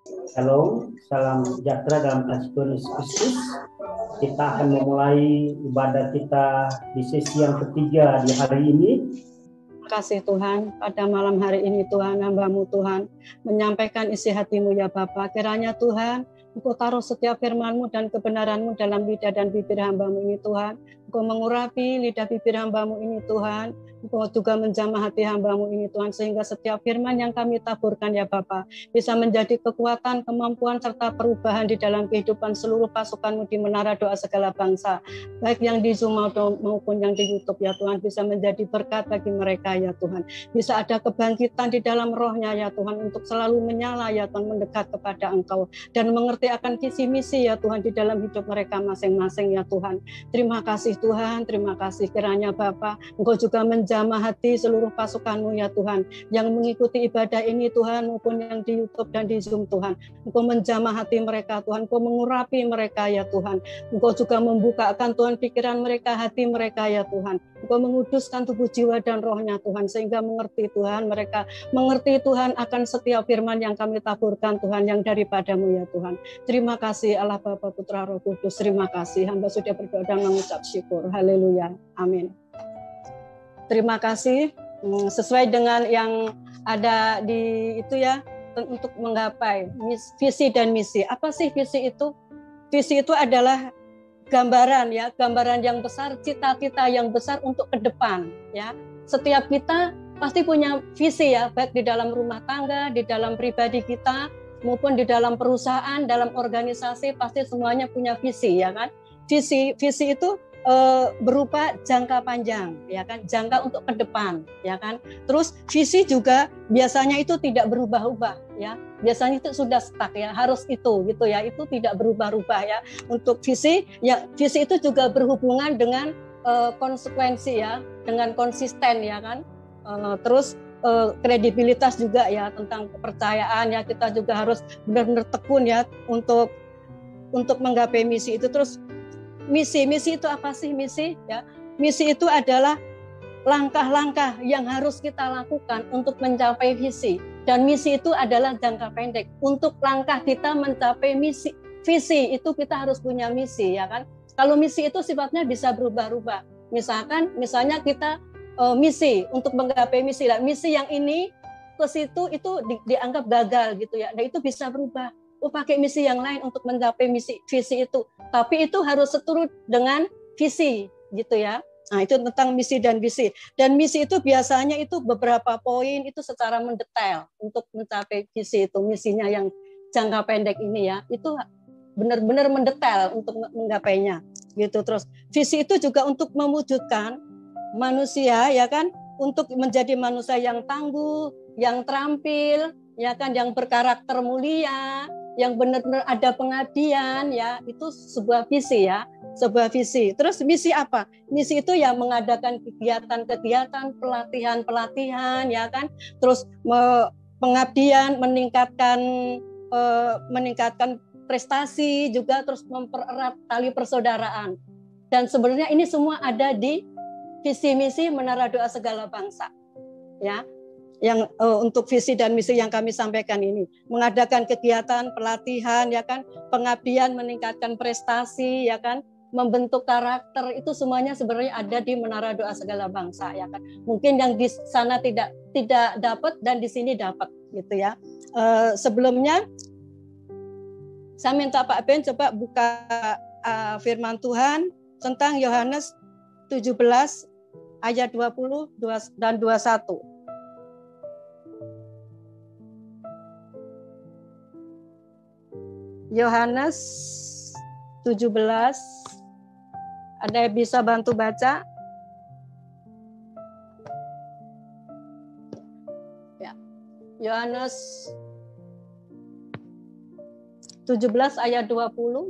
Shalom, salam sejahtera dalam kasih Tuhan Yesus Kristus. Kita akan memulai ibadah kita di sesi yang ketiga di hari ini. Kasih Tuhan, pada malam hari ini Tuhan, hamba-Mu Tuhan, menyampaikan isi hati-Mu ya Bapa. Kiranya Tuhan, Engkau taruh setiap firman-Mu dan kebenaran-Mu dalam lidah dan bibir hamba-Mu ini Tuhan. Engkau mengurapi lidah bibir hamba-Mu ini Tuhan. Engkau juga menjamah hati hamba-Mu ini Tuhan, sehingga setiap firman yang kami taburkan ya Bapa, bisa menjadi kekuatan, kemampuan, serta perubahan di dalam kehidupan seluruh pasukan-Mu di Menara Doa Segala Bangsa. Baik yang di Zoom maupun yang di YouTube ya Tuhan, bisa menjadi berkat bagi mereka ya Tuhan. Bisa ada kebangkitan di dalam rohnya ya Tuhan, untuk selalu menyala ya Tuhan, mendekat kepada Engkau dan mengerti akan visi misi ya Tuhan di dalam hidup mereka masing-masing ya Tuhan. Terima kasih Tuhan, terima kasih kiranya Bapa, Engkau juga menjamah hati seluruh pasukan-Mu ya Tuhan, yang mengikuti ibadah ini Tuhan, maupun yang di YouTube dan di Zoom Tuhan. Engkau menjamah hati mereka Tuhan, Engkau mengurapi mereka ya Tuhan. Engkau juga membukakan Tuhan pikiran mereka, hati mereka ya Tuhan. Engkau menguduskan tubuh, jiwa dan rohnya Tuhan, sehingga mengerti Tuhan, mereka mengerti Tuhan akan setiap firman yang kami taburkan Tuhan, yang daripada-Mu ya Tuhan. Terima kasih Allah Bapa, Putra, Roh Kudus. Terima kasih, hamba sudah berdoa dan mengucap syukur. Haleluya, amin. Terima kasih. Sesuai dengan yang ada di itu ya, untuk menggapai visi dan misi. Apa sih visi itu? Visi itu adalah gambaran ya, gambaran yang besar, cita-cita yang besar untuk ke depan ya. Setiap kita pasti punya visi ya, baik di dalam rumah tangga, di dalam pribadi kita, maupun di dalam perusahaan, dalam organisasi, pasti semuanya punya visi ya kan. Visi itu berupa jangka panjang ya kan, jangka untuk ke depan ya kan. Terus visi juga biasanya itu tidak berubah-ubah ya, biasanya itu sudah stuck ya, harus itu gitu ya, itu tidak berubah-ubah ya. Untuk visi ya, visi itu juga berhubungan dengan konsekuensi ya, dengan konsisten ya kan. Terus kredibilitas juga ya, tentang kepercayaan ya, kita juga harus benar-benar tekun ya untuk menggapai misi itu. Terus misi itu apa sih misi ya? Misi itu adalah langkah-langkah yang harus kita lakukan untuk mencapai visi, dan misi itu adalah jangka pendek. Untuk langkah kita mencapai visi itu kita harus punya misi ya kan. Kalau misi itu sifatnya bisa berubah-ubah. Misalnya kita misi untuk menggapai misi, dan misi yang ini ke situ itu dianggap gagal gitu ya. Nah itu bisa berubah. Pakai misi yang lain untuk mencapai visi itu. Tapi itu harus seturut dengan visi gitu ya. Nah itu tentang misi dan visi. Dan misi itu biasanya itu beberapa poin itu secara mendetail untuk mencapai visi itu. Misinya yang jangka pendek ini ya, itu benar-benar mendetail untuk menggapainya gitu. Terus visi itu juga untuk mewujudkan manusia ya kan, untuk menjadi manusia yang tangguh, yang terampil ya kan, yang berkarakter mulia, yang benar-benar ada pengabdian ya. Itu sebuah visi ya, sebuah visi. Terus misi apa? Misi itu ya mengadakan kegiatan-kegiatan, pelatihan ya kan. Terus pengabdian, meningkatkan prestasi juga, terus mempererat tali persaudaraan. Dan sebenarnya ini semua ada di visi misi Menara Doa Segala Bangsa ya. Yang untuk visi dan misi yang kami sampaikan ini, mengadakan kegiatan, pelatihan ya kan, pengabdian, meningkatkan prestasi ya kan, membentuk karakter, itu semuanya sebenarnya ada di Menara Doa Segala Bangsa ya kan. Mungkin yang di sana tidak dapat dan di sini dapat gitu ya. Sebelumnya saya minta Pak Ben coba buka firman Tuhan tentang Yohanes 17 ayat 20 dan 21. Yohanes 17, ada yang bisa bantu baca? Ya. Yohanes 17 ayat 20.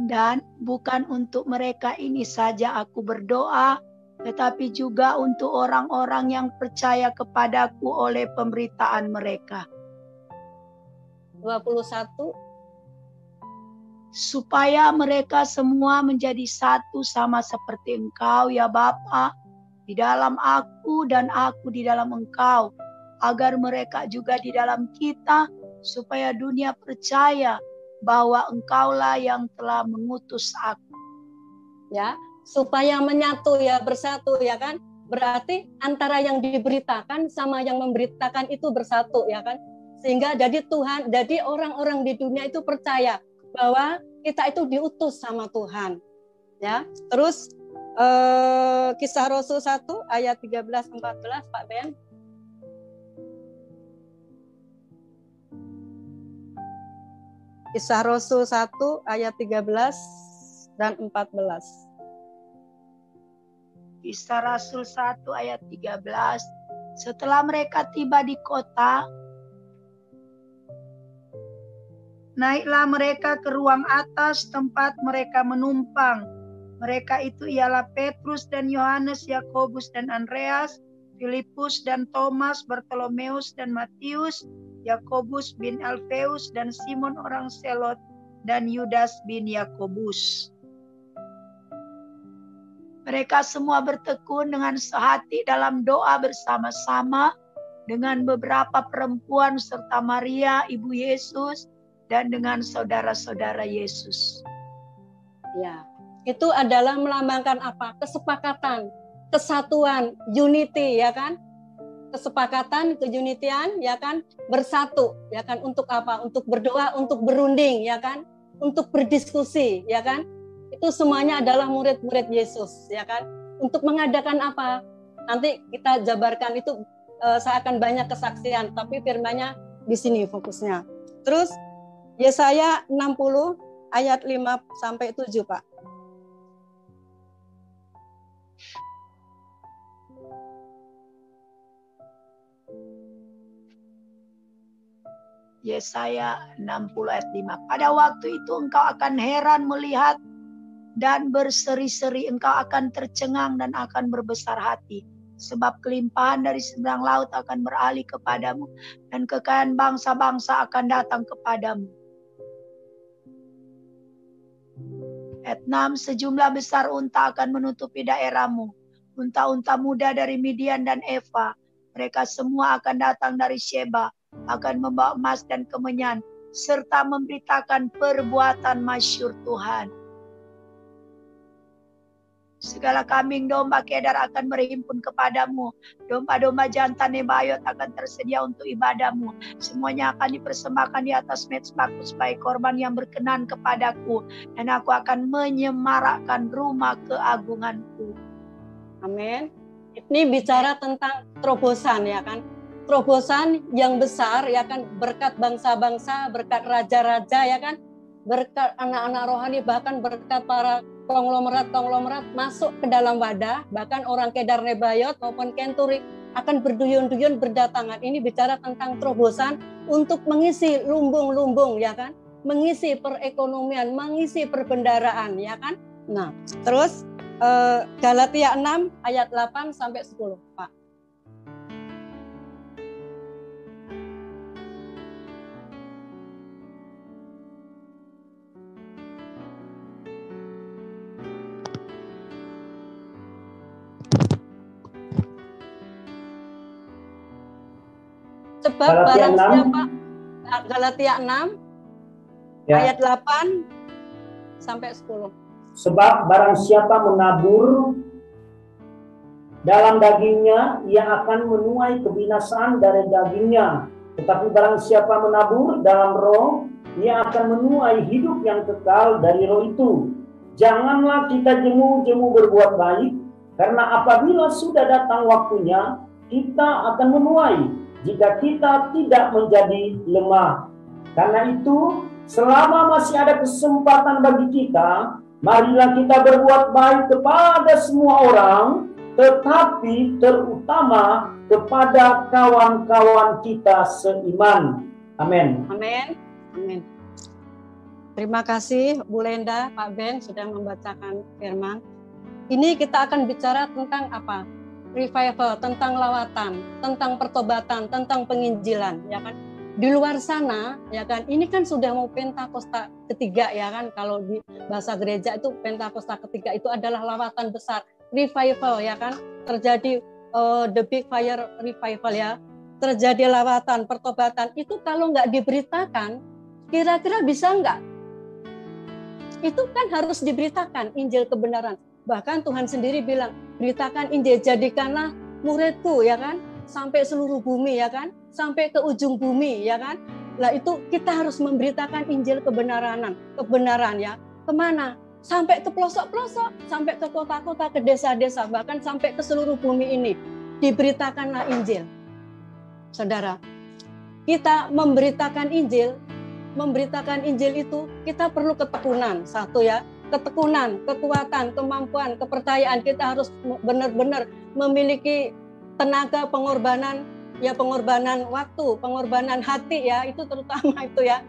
Dan bukan untuk mereka ini saja aku berdoa, tetapi juga untuk orang-orang yang percaya kepadaku oleh pemberitaan mereka. 21. Supaya mereka semua menjadi satu sama seperti Engkau ya Bapa, di dalam aku dan aku di dalam Engkau, agar mereka juga di dalam kita, supaya dunia percaya bahwa Engkaulah yang telah mengutus aku. Ya, supaya menyatu ya, bersatu ya kan. Berarti antara yang diberitakan sama yang memberitakan itu bersatu ya kan. Sehingga jadi orang-orang di dunia itu percaya bahwa kita itu diutus sama Tuhan. Ya. Terus Kisah Rasul 1 ayat 13-14 Pak Ben. Kisah Rasul 1 ayat 13 dan 14. Kisah Rasul 1 ayat 13. Setelah mereka tiba di kota, naiklah mereka ke ruang atas tempat mereka menumpang. Mereka itu ialah Petrus dan Yohanes, Yakobus dan Andreas, Filipus dan Thomas, Bartolomeus dan Matius, Yakobus bin Alfeus dan Simon orang Selot, dan Yudas bin Yakobus. Mereka semua bertekun dengan sehati dalam doa bersama-sama dengan beberapa perempuan serta Maria, ibu Yesus, dan dengan saudara-saudara Yesus. Ya, itu adalah melambangkan apa? Kesepakatan, kesatuan, unity ya kan? Kesepakatan, keunitian ya kan? Bersatu ya kan? Untuk apa? Untuk berdoa, untuk berunding ya kan? Untuk berdiskusi ya kan? Itu semuanya adalah murid-murid Yesus ya kan? Untuk mengadakan apa? Nanti kita jabarkan itu seakan banyak kesaksian, tapi firman-Nya di sini fokusnya. Terus Yesaya 60 ayat 5 sampai 7 Pak. Yesaya 60 ayat 5. Pada waktu itu engkau akan heran melihat dan berseri-seri, engkau akan tercengang dan akan berbesar hati. Sebab kelimpahan dari seberang laut akan beralih kepadamu, dan kekayaan bangsa-bangsa akan datang kepadamu. Ayat 6, sejumlah besar unta akan menutupi daerahmu. Unta-unta muda dari Midian dan Eva. Mereka semua akan datang dari Sheba, akan membawa emas dan kemenyan, serta memberitakan perbuatan masyhur Tuhan. Segala kambing domba Kedar akan berhimpun kepadamu. Domba-domba jantan Nebayot akan tersedia untuk ibadahmu. Semuanya akan dipersembahkan di atas mezbahku sebagai korban yang berkenan kepadaku. Dan aku akan menyemarakkan rumah keagunganku. Amin. Ini bicara tentang terobosan ya kan. Terobosan yang besar ya kan, berkat bangsa-bangsa, berkat raja-raja ya kan, berkat anak-anak rohani, bahkan berkat para konglomerat masuk ke dalam wadah, bahkan orang Kedar Nebayot maupun Kenturi akan berduyun-duyun berdatangan. Ini bicara tentang terobosan untuk mengisi lumbung-lumbung ya kan, mengisi perekonomian, mengisi perbendaraan ya kan. Nah, terus Galatia 6 ayat 8 sampai 10, Pak. Sebab barang siapa, Galatia 6 ya. Ayat 8 sampai 10. Sebab barang siapa menabur dalam dagingnya, ia akan menuai kebinasaan dari dagingnya. Tetapi barang siapa menabur dalam roh, ia akan menuai hidup yang kekal dari roh itu. Janganlah kita jemu-jemu berbuat baik, karena apabila sudah datang waktunya, kita akan menuai, jika kita tidak menjadi lemah. Karena itu, selama masih ada kesempatan bagi kita, marilah kita berbuat baik kepada semua orang, tetapi terutama kepada kawan-kawan kita seiman. Amin. Amin. Amin. Terima kasih Bu Lenda, Pak Ben sudah membacakan firman. Ini kita akan bicara tentang apa? Revival, tentang lawatan, tentang pertobatan, tentang penginjilan, ya kan? Di luar sana, ya kan? Ini kan sudah mau Pentakosta ketiga, ya kan? Kalau di bahasa gereja itu Pentakosta ketiga itu adalah lawatan besar, revival, ya kan? Terjadi the big fire revival ya. terjadi lawatan, pertobatan, itu kalau nggak diberitakan, kira-kira bisa nggak? Itu kan harus diberitakan Injil kebenaran. Bahkan Tuhan sendiri bilang, beritakan Injil, jadikanlah muridku, ya kan, sampai seluruh bumi, ya kan, sampai ke ujung bumi, ya kan. Lah itu kita harus memberitakan Injil kebenaran ya. Kemana? Sampai ke pelosok-pelosok, sampai ke kota-kota, ke desa-desa, bahkan sampai ke seluruh bumi ini. Diberitakanlah Injil. Saudara, kita memberitakan Injil itu kita perlu ketekunan. Satu ya, ketekunan, kekuatan, kemampuan, kepercayaan. Kita harus benar-benar memiliki tenaga pengorbanan, ya pengorbanan waktu, pengorbanan hati ya, itu terutama itu ya,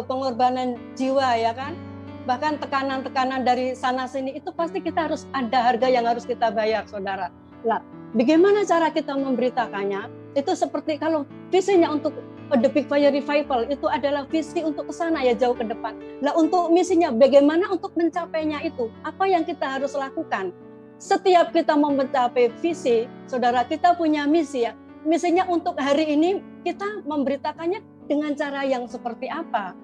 pengorbanan jiwa ya kan. Bahkan tekanan-tekanan dari sana sini itu pasti kita harus ada harga yang harus kita bayar, saudara. Lah, bagaimana cara kita memberitakannya? Itu seperti kalau visinya untuk The Big Fire Revival itu adalah visi untuk ke sana ya, jauh ke depan. Lah untuk misinya bagaimana untuk mencapainya itu? Apa yang kita harus lakukan? Setiap kita mau mencapai visi, saudara, kita punya misi ya. Misinya untuk hari ini kita memberitakannya dengan cara yang seperti apa?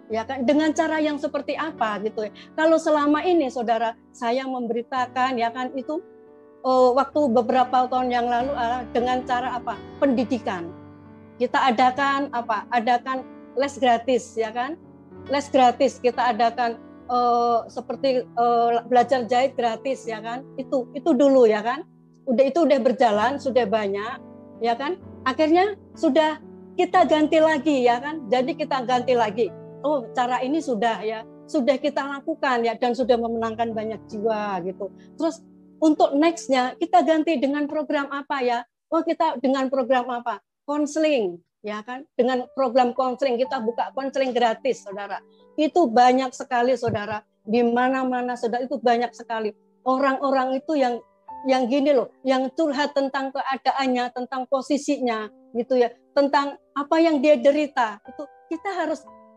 Ya kan, dengan cara yang seperti apa gitu ya. Kalau selama ini saudara saya memberitakan ya kan itu waktu beberapa tahun yang lalu dengan cara apa? Pendidikan. Kita adakan apa? Adakan les gratis ya kan? Les gratis kita adakan seperti belajar jahit gratis ya kan? Itu dulu ya kan? Itu udah berjalan, sudah banyak ya kan? Akhirnya sudah kita ganti lagi ya kan? Jadi kita ganti lagi. Oh, cara ini sudah kita lakukan ya, dan sudah memenangkan banyak jiwa gitu. Terus untuk nextnya kita ganti dengan program apa ya? Oh, kita dengan program apa? Konseling ya kan? Dengan program konseling kita buka konseling gratis, saudara. Itu banyak sekali, saudara. Di mana-mana saudara itu banyak sekali orang-orang itu yang gini loh, yang curhat tentang keadaannya, tentang posisinya gitu ya, tentang apa yang dia derita. Itu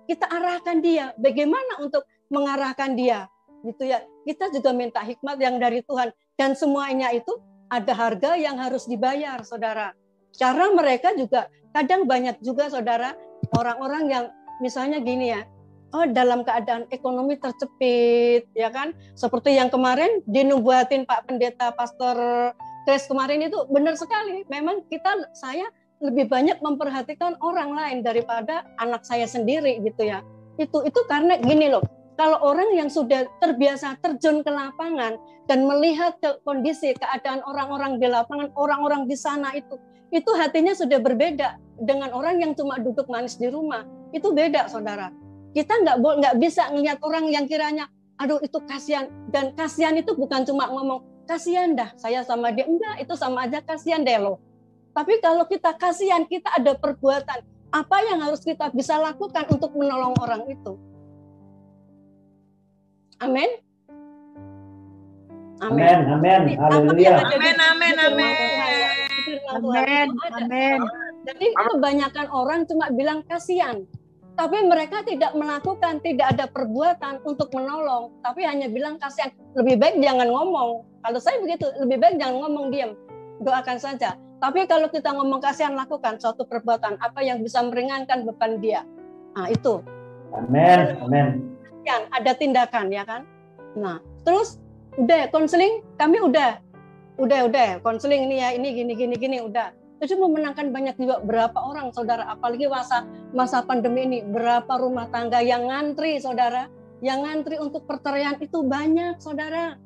kita arahkan dia, bagaimana untuk mengarahkan dia, gitu ya. Kita juga minta hikmat yang dari Tuhan, dan semuanya itu ada harga yang harus dibayar, saudara. Cara mereka juga kadang banyak juga, saudara, orang-orang yang misalnya gini ya, oh dalam keadaan ekonomi tercepit, ya kan? Seperti yang kemarin dinubuatin Pak Pendeta Pastor Chris kemarin itu benar sekali. Memang saya lebih banyak memperhatikan orang lain daripada anak saya sendiri gitu ya. Itu karena gini loh, kalau orang yang sudah terbiasa terjun ke lapangan dan melihat kondisi keadaan orang-orang di lapangan, orang-orang di sana itu hatinya sudah berbeda dengan orang yang cuma duduk manis di rumah. Itu beda, saudara. Kita nggak bisa ngelihat orang yang kiranya, aduh itu kasihan, dan kasihan itu bukan cuma ngomong kasihan dah saya sama dia, enggak, itu sama aja kasihan deh loh. Tapi kalau kita kasihan, kita ada perbuatan. Apa yang harus kita bisa lakukan untuk menolong orang itu? Amin. Amin. Amin. Haleluya. Amin. Amin. Amin. Amin. Jadi kebanyakan orang cuma bilang kasihan. Tapi mereka tidak melakukan, tidak ada perbuatan untuk menolong. Tapi hanya bilang kasihan. Lebih baik jangan ngomong. Kalau saya begitu, lebih baik jangan ngomong, diam. Doakan saja. Tapi kalau kita ngomong kasihan, lakukan suatu perbuatan apa yang bisa meringankan beban dia. Nah, itu. Amin. Amin. Ada tindakan ya kan. Nah, terus udah konseling, kami udah konseling ini ya, ini gini udah. Itu memenangkan banyak juga. Berapa orang, saudara, apalagi masa pandemi ini, berapa rumah tangga yang ngantri, saudara, yang ngantri untuk perceraian itu banyak, saudara.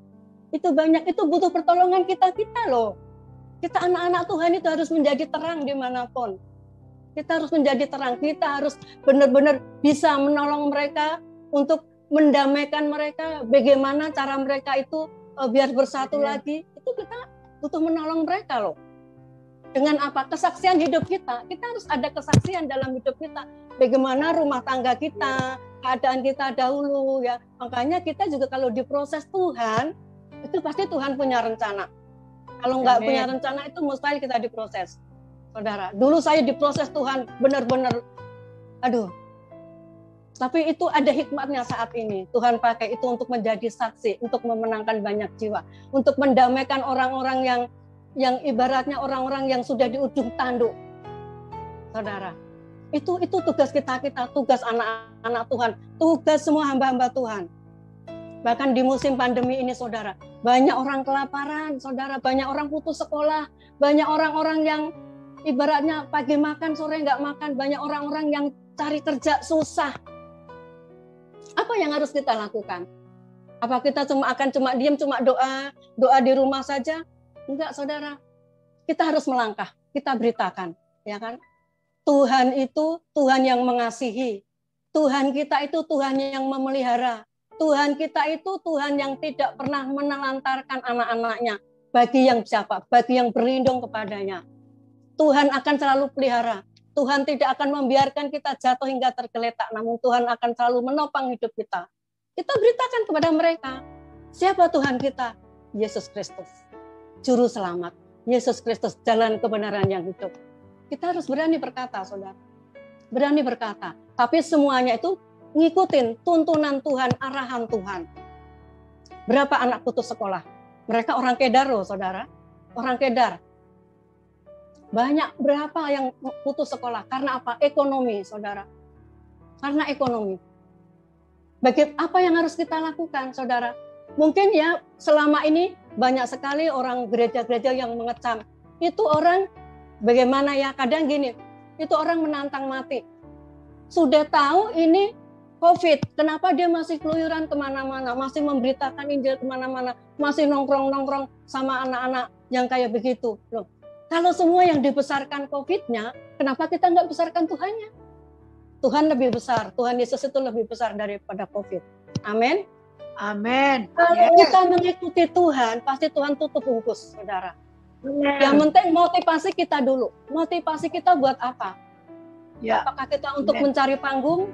Itu banyak, itu butuh pertolongan kita loh. Kita anak-anak Tuhan itu harus menjadi terang dimanapun. Kita harus menjadi terang. Kita harus benar-benar bisa menolong mereka, untuk mendamaikan mereka. Bagaimana cara mereka itu biar bersatu lagi. Itu kita butuh menolong mereka loh. Dengan apa? Kesaksian hidup kita. Kita harus ada kesaksian dalam hidup kita. Bagaimana rumah tangga kita, keadaan kita dahulu ya. Makanya kita juga kalau diproses Tuhan, itu pasti Tuhan punya rencana. Kalau nggak punya rencana itu mustahil kita diproses, saudara. Dulu saya diproses Tuhan benar-benar, aduh. Tapi itu ada hikmatnya saat ini. Tuhan pakai itu untuk menjadi saksi, untuk memenangkan banyak jiwa, untuk mendamaikan orang-orang yang ibaratnya orang-orang yang sudah di ujung tanduk. saudara. Itu tugas kita, tugas anak-anak Tuhan, tugas semua hamba-hamba Tuhan. Bahkan di musim pandemi ini, saudara, banyak orang kelaparan, saudara, banyak orang putus sekolah, banyak orang-orang yang ibaratnya pagi makan, sore nggak makan, banyak orang-orang yang cari kerja susah. Apa yang harus kita lakukan? Apa kita akan diam, cuma doa di rumah saja? Enggak, saudara. Kita harus melangkah, kita beritakan, ya kan? Tuhan itu Tuhan yang mengasihi. Tuhan kita itu Tuhan yang memelihara. Tuhan kita itu Tuhan yang tidak pernah menelantarkan anak-anaknya. Bagi yang siapa? Bagi yang berlindung kepadanya. Tuhan akan selalu pelihara. Tuhan tidak akan membiarkan kita jatuh hingga tergeletak. Namun Tuhan akan selalu menopang hidup kita. Kita beritakan kepada mereka. Siapa Tuhan kita? Yesus Kristus. Juru selamat. Yesus Kristus, jalan kebenaran yang hidup. Kita harus berani berkata, saudara. Berani berkata. Tapi semuanya itu ngikutin tuntunan Tuhan, arahan Tuhan. Berapa anak putus sekolah? Mereka orang Kedar loh, saudara. Orang Kedar. Banyak berapa yang putus sekolah? Karena apa? Ekonomi, saudara. Karena ekonomi. Apa yang harus kita lakukan, saudara? Mungkin ya selama ini banyak sekali orang gereja-gereja yang mengecam. Itu orang bagaimana ya, kadang gini, itu orang menantang mati. Sudah tahu ini COVID, kenapa dia masih keluyuran kemana-mana, masih memberitakan Injil kemana-mana, masih nongkrong-nongkrong sama anak-anak yang kayak begitu. Loh, kalau semua yang dibesarkan COVID-nya, kenapa kita nggak besarkan Tuhannya? Tuhan lebih besar, Tuhan Yesus itu lebih besar daripada COVID. Amin. Amin. Kalau kita mengikuti Tuhan, pasti Tuhan tutup bungkus, saudara. Yang penting motivasi kita dulu. Motivasi kita buat apa? Ya. Apakah kita untuk mencari panggung,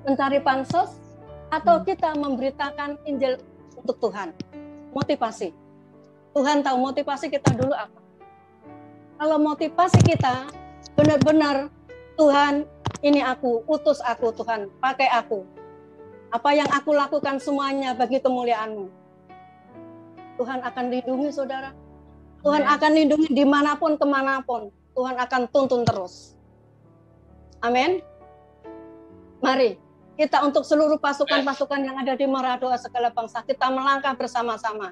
mencari pansos, atau kita memberitakan Injil untuk Tuhan? Motivasi. Tuhan tahu motivasi kita dulu apa. Kalau motivasi kita benar-benar Tuhan, ini aku, utus aku Tuhan, pakai aku. Apa yang aku lakukan semuanya bagi kemuliaan-Mu. Tuhan akan lindungi, saudara. Tuhan akan lindungi dimanapun, kemanapun. Tuhan akan tuntun terus. Amin. Mari, kita untuk seluruh pasukan-pasukan yang ada di Maradoa segala bangsa, kita melangkah bersama-sama.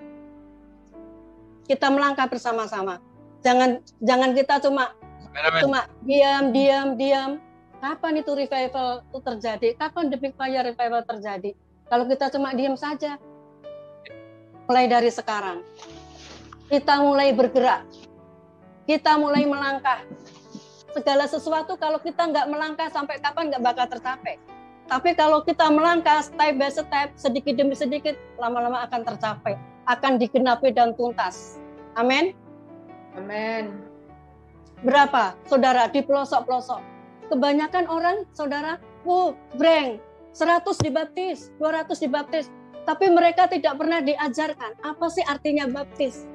Kita melangkah bersama-sama. Jangan kita cuma diam. Kapan itu revival itu terjadi? Kapan the big fire revival terjadi? Kalau kita cuma diam saja. Mulai dari sekarang. Kita mulai bergerak. Kita mulai melangkah. Segala sesuatu kalau kita nggak melangkah sampai kapan nggak bakal tercapai. Tapi kalau kita melangkah step by step, sedikit demi sedikit, lama-lama akan tercapai. Akan digenapi dan tuntas. Amin. Amin. Berapa, saudara, di pelosok-pelosok? Kebanyakan orang, saudara, breng, 100 dibaptis, 200 dibaptis. Tapi mereka tidak pernah diajarkan apa sih artinya baptis.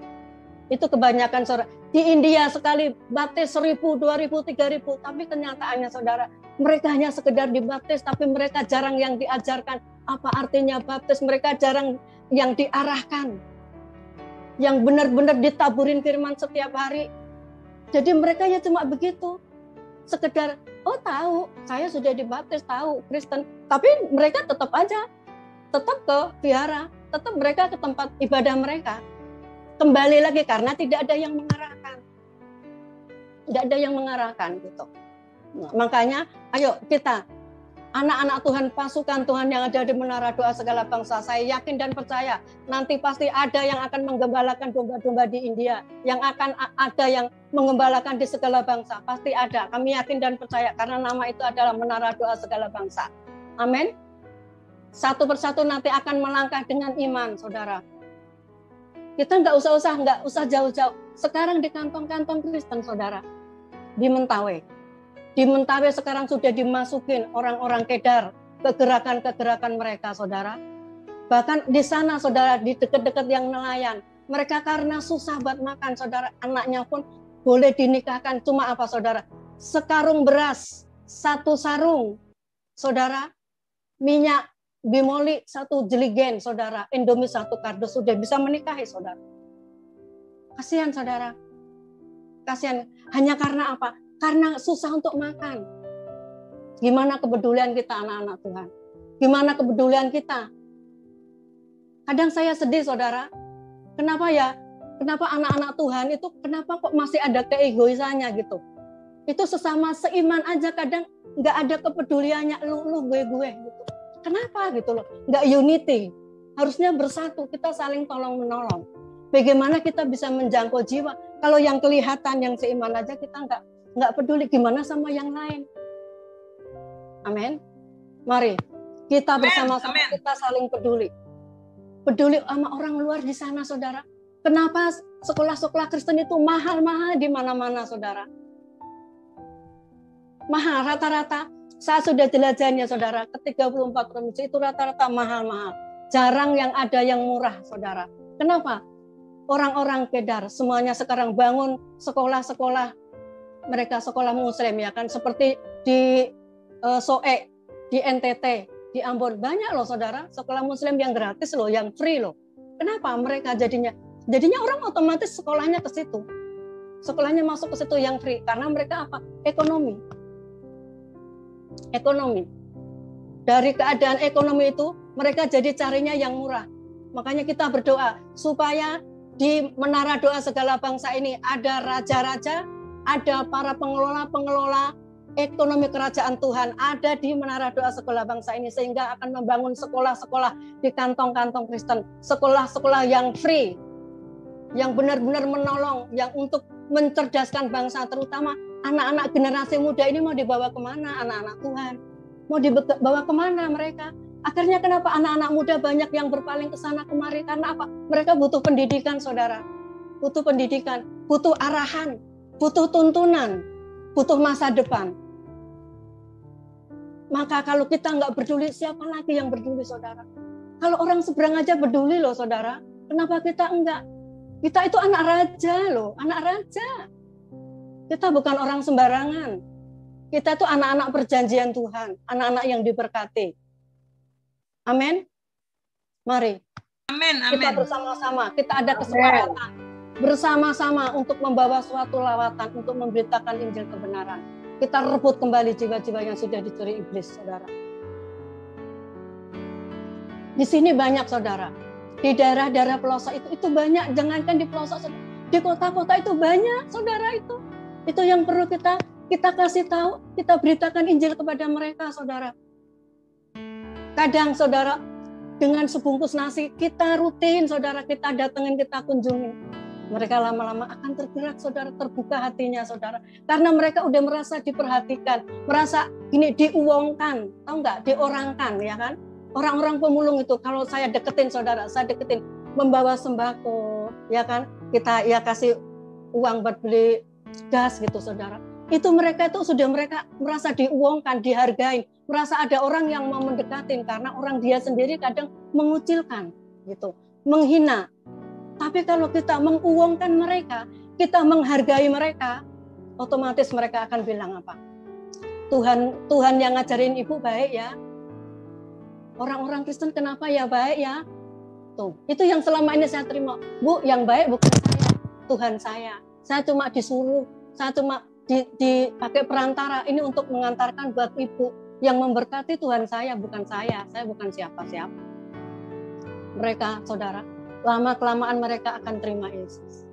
Itu kebanyakan, saudara. Di India sekali baptis 1.000, 2.000, 3.000. Tapi kenyataannya, saudara, mereka hanya sekedar dibaptis, tapi mereka jarang yang diajarkan apa artinya baptis. Mereka jarang yang diarahkan. Yang benar-benar ditaburin firman setiap hari. Jadi mereka ya cuma begitu. Sekedar, tahu, saya sudah dibaptis, tahu, Kristen. Tapi mereka tetap ke vihara, tetap mereka ke tempat ibadah mereka. Kembali lagi karena tidak ada yang mengarahkan. Tidak ada yang mengarahkan gitu. Nah, makanya, ayo kita, anak-anak Tuhan, pasukan Tuhan yang ada di Menara Doa Segala Bangsa, saya yakin dan percaya nanti pasti ada yang akan menggembalakan domba-domba di India, yang akan ada yang menggembalakan di segala bangsa, pasti ada. Kami yakin dan percaya karena nama itu adalah Menara Doa Segala Bangsa. Amin. Satu persatu nanti akan melangkah dengan iman, saudara. Kita nggak usah jauh-jauh. Sekarang di kantong-kantong Kristen, saudara, di Mentawai. Di Mentawai sekarang sudah dimasukin orang-orang Kedar ke gerakan-gerakan mereka, saudara. Bahkan di sana, saudara, di dekat-dekat yang nelayan, mereka karena susah buat makan, saudara, anaknya pun boleh dinikahkan. Cuma apa, saudara? Sekarung beras, 1 sarung, saudara, minyak bimoli 1 jeligen, saudara, Indomie 1 kardus, sudah bisa menikahi, saudara. Kasihan, saudara. Kasihan. Hanya karena apa? karena susah untuk makan. Gimana kepedulian kita anak-anak Tuhan? Gimana kepedulian kita? Kadang saya sedih, saudara. Kenapa ya? Kenapa anak-anak Tuhan itu kenapa kok masih ada keegoisannya gitu? Itu sesama seiman aja kadang nggak ada kepeduliannya, lu gue gitu. Kenapa gitu loh? Nggak unity. Harusnya bersatu, kita saling tolong menolong. Bagaimana kita bisa menjangkau jiwa? Kalau yang kelihatan yang seiman aja kita nggak peduli, gimana sama yang lain? Amin. Mari kita bersama-sama kita saling peduli. Peduli sama orang luar di sana, saudara. Kenapa sekolah-sekolah Kristen itu mahal-mahal di mana-mana, saudara? Mahal rata-rata. Saya sudah jelajahin ya, saudara. Ke 34 provinsi itu rata-rata mahal-mahal. Jarang yang ada yang murah, saudara. Kenapa? Orang-orang Kedar semuanya sekarang bangun sekolah-sekolah, mereka sekolah muslim ya kan, seperti di Soek, di NTT, di Ambon, banyak loh saudara, sekolah muslim yang gratis loh, yang free loh. Kenapa? Mereka jadinya orang otomatis sekolahnya ke situ. Sekolahnya masuk ke situ yang free, karena mereka apa? Ekonomi. Dari keadaan ekonomi itu, mereka jadi carinya yang murah. Makanya kita berdoa, supaya di menara doa segala bangsa ini ada raja-raja, ada para pengelola ekonomi kerajaan Tuhan ada di menara doa segala bangsa ini, sehingga akan membangun sekolah-sekolah di kantong-kantong Kristen, sekolah-sekolah yang free, yang benar-benar menolong, yang untuk mencerdaskan bangsa, terutama anak-anak generasi muda ini mau dibawa kemana anak-anak Tuhan? Mau dibawa kemana mereka? Akhirnya kenapa anak-anak muda banyak yang berpaling ke sana kemari? Karena apa? Mereka butuh pendidikan, saudara. Butuh pendidikan, butuh arahan, butuh tuntunan, butuh masa depan. Maka kalau kita nggak peduli, siapa lagi yang peduli, saudara? Kalau orang seberang aja peduli loh, saudara. Kenapa kita enggak? Kita itu anak raja loh, anak raja. Kita bukan orang sembarangan. Kita itu anak-anak perjanjian Tuhan, anak-anak yang diberkati. Amin. Mari. Amin. Kita bersama-sama, kita ada kesepakatan bersama-sama untuk membawa suatu lawatan untuk memberitakan Injil kebenaran. Kita rebut kembali jiwa-jiwa yang sudah dicuri iblis, saudara. Di sini banyak, saudara. Di daerah-daerah pelosok itu banyak. Jangankan di pelosok, di kota-kota itu banyak, saudara itu. Itu yang perlu kita kasih tahu, kita beritakan Injil kepada mereka, saudara. Kadang, saudara, dengan sebungkus nasi, kita rutin, saudara, kita datengin, kita kunjungin. Mereka lama-lama akan tergerak, saudara, terbuka hatinya, saudara. Karena mereka udah merasa diperhatikan, merasa ini diuangkan, tahu nggak, diorangkan, ya kan? Orang-orang pemulung itu, kalau saya deketin, saudara, saya deketin, membawa sembako, ya kan? Kita ya kasih uang buat beli gas gitu, saudara. Itu mereka itu sudah mereka merasa diuangkan, dihargai, merasa ada orang yang mau mendekatin, karena orang dia sendiri kadang mengucilkan, gitu, menghina. Tapi kalau kita menguangkan mereka, kita menghargai mereka, otomatis mereka akan bilang apa? Tuhan yang ngajarin ibu baik ya. Orang-orang Kristen kenapa ya baik ya? Tuh, itu yang selama ini saya terima. Bu, yang baik bukan saya, Tuhan saya. Saya cuma disuruh, saya cuma dipakai perantara ini untuk mengantarkan buat ibu. Yang memberkati Tuhan saya, bukan saya bukan siapa-siapa. Mereka, saudara, lama-kelamaan mereka akan terima Yesus.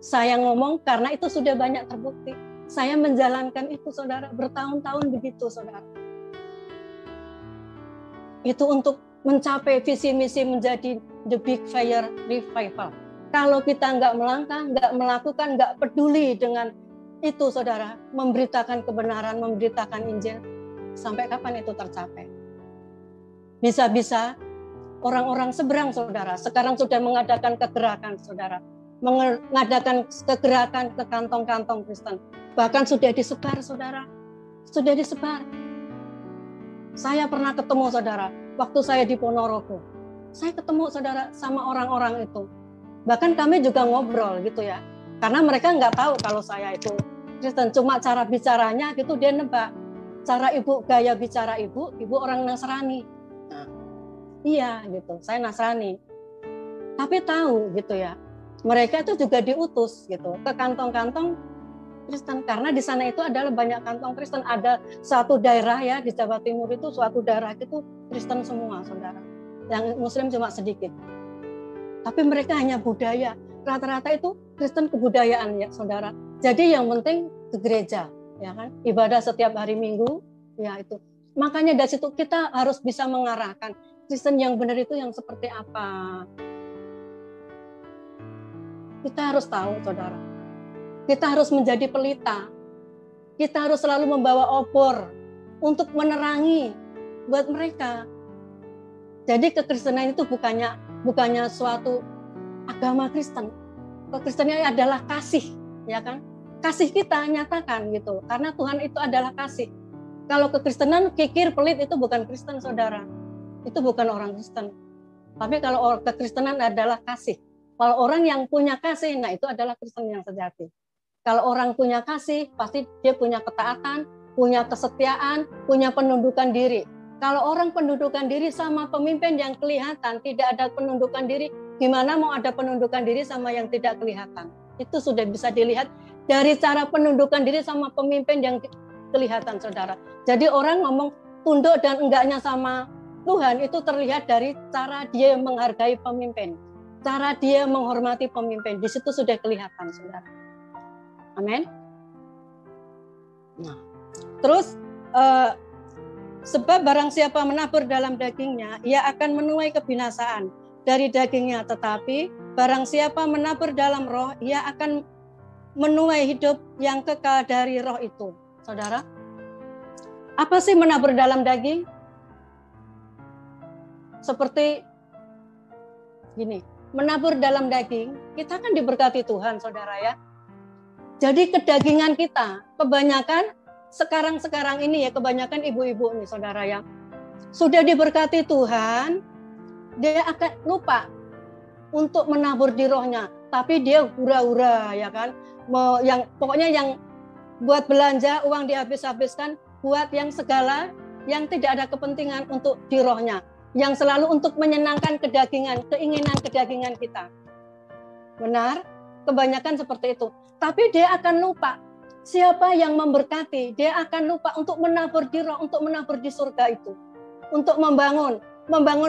Saya ngomong karena itu sudah banyak terbukti. Saya menjalankan itu, saudara, bertahun-tahun begitu, saudara. Itu untuk mencapai visi misi menjadi the big fire revival. Kalau kita nggak melangkah, nggak melakukan, nggak peduli dengan itu, saudara, memberitakan kebenaran, memberitakan Injil, sampai kapan itu tercapai? Bisa-bisa orang-orang seberang, saudara, sekarang sudah mengadakan kegerakan, saudara, mengadakan kegerakan ke kantong-kantong Kristen. Bahkan sudah disebar, saudara, sudah disebar. Saya pernah ketemu, saudara, waktu saya di Ponorogo. Saya ketemu, saudara, sama orang-orang itu. Bahkan kami juga ngobrol gitu ya. Karena mereka nggak tahu kalau saya itu Kristen. Cuma cara bicaranya gitu dia nebak. Cara ibu, gaya bicara ibu orang Nasrani. Nah, iya gitu, saya Nasrani. Tapi tahu gitu ya. Mereka itu juga diutus gitu ke kantong-kantong Kristen, karena di sana itu adalah banyak kantong Kristen. Ada satu daerah ya di Jawa Timur itu, suatu daerah itu Kristen semua, saudara. Yang Muslim cuma sedikit. Tapi mereka hanya budaya. Rata-rata itu Kristen kebudayaan ya, saudara. Jadi yang penting ke gereja, ya kan? Ibadah setiap hari Minggu, ya itu. Makanya dari situ kita harus bisa mengarahkan Kristen yang benar itu yang seperti apa. Kita harus tahu, saudara. Kita harus menjadi pelita. Kita harus selalu membawa obor untuk menerangi buat mereka. Jadi kekristenan itu bukannya suatu agama Kristen. Kekristenan adalah kasih, ya kan? Kasih kita nyatakan gitu. Karena Tuhan itu adalah kasih. Kalau kekristenan kikir, pelit itu bukan Kristen, saudara. Itu bukan orang Kristen. Tapi kalau kekristenan adalah kasih. Kalau orang yang punya kasih, nah itu adalah Kristen yang sejati. Kalau orang punya kasih, pasti dia punya ketaatan, punya kesetiaan, punya penundukan diri. Kalau orang penundukan diri sama pemimpin yang kelihatan, tidak ada penundukan diri, gimana mau ada penundukan diri sama yang tidak kelihatan? Itu sudah bisa dilihat dari cara penundukan diri sama pemimpin yang kelihatan, saudara. Jadi orang ngomong tunduk dan enggaknya sama Tuhan, itu terlihat dari cara dia menghargai pemimpin. Cara dia menghormati pemimpin. Di situ sudah kelihatan, saudara. Amin. Nah, terus sebab barang siapa menabur dalam dagingnya, ia akan menuai kebinasaan dari dagingnya. Tetapi barang siapa menabur dalam roh, ia akan menuai hidup yang kekal dari roh itu. Saudara, apa sih menabur dalam daging? Seperti gini, menabur dalam daging, kita kan diberkati Tuhan, saudara ya. Jadi kedagingan kita, kebanyakan sekarang ini ya, kebanyakan ibu-ibu nih saudara ya, sudah diberkati Tuhan, dia akan lupa untuk menabur di rohnya, tapi dia hura-hura ya kan, pokoknya yang buat belanja uang dihabis-habiskan, buat yang segala yang tidak ada kepentingan untuk di rohnya, yang selalu untuk menyenangkan kedagingan, keinginan kedagingan kita. Benar? Kebanyakan seperti itu. Tapi dia akan lupa siapa yang memberkati. Dia akan lupa untuk menabur di roh, untuk menabur di surga itu. Untuk membangun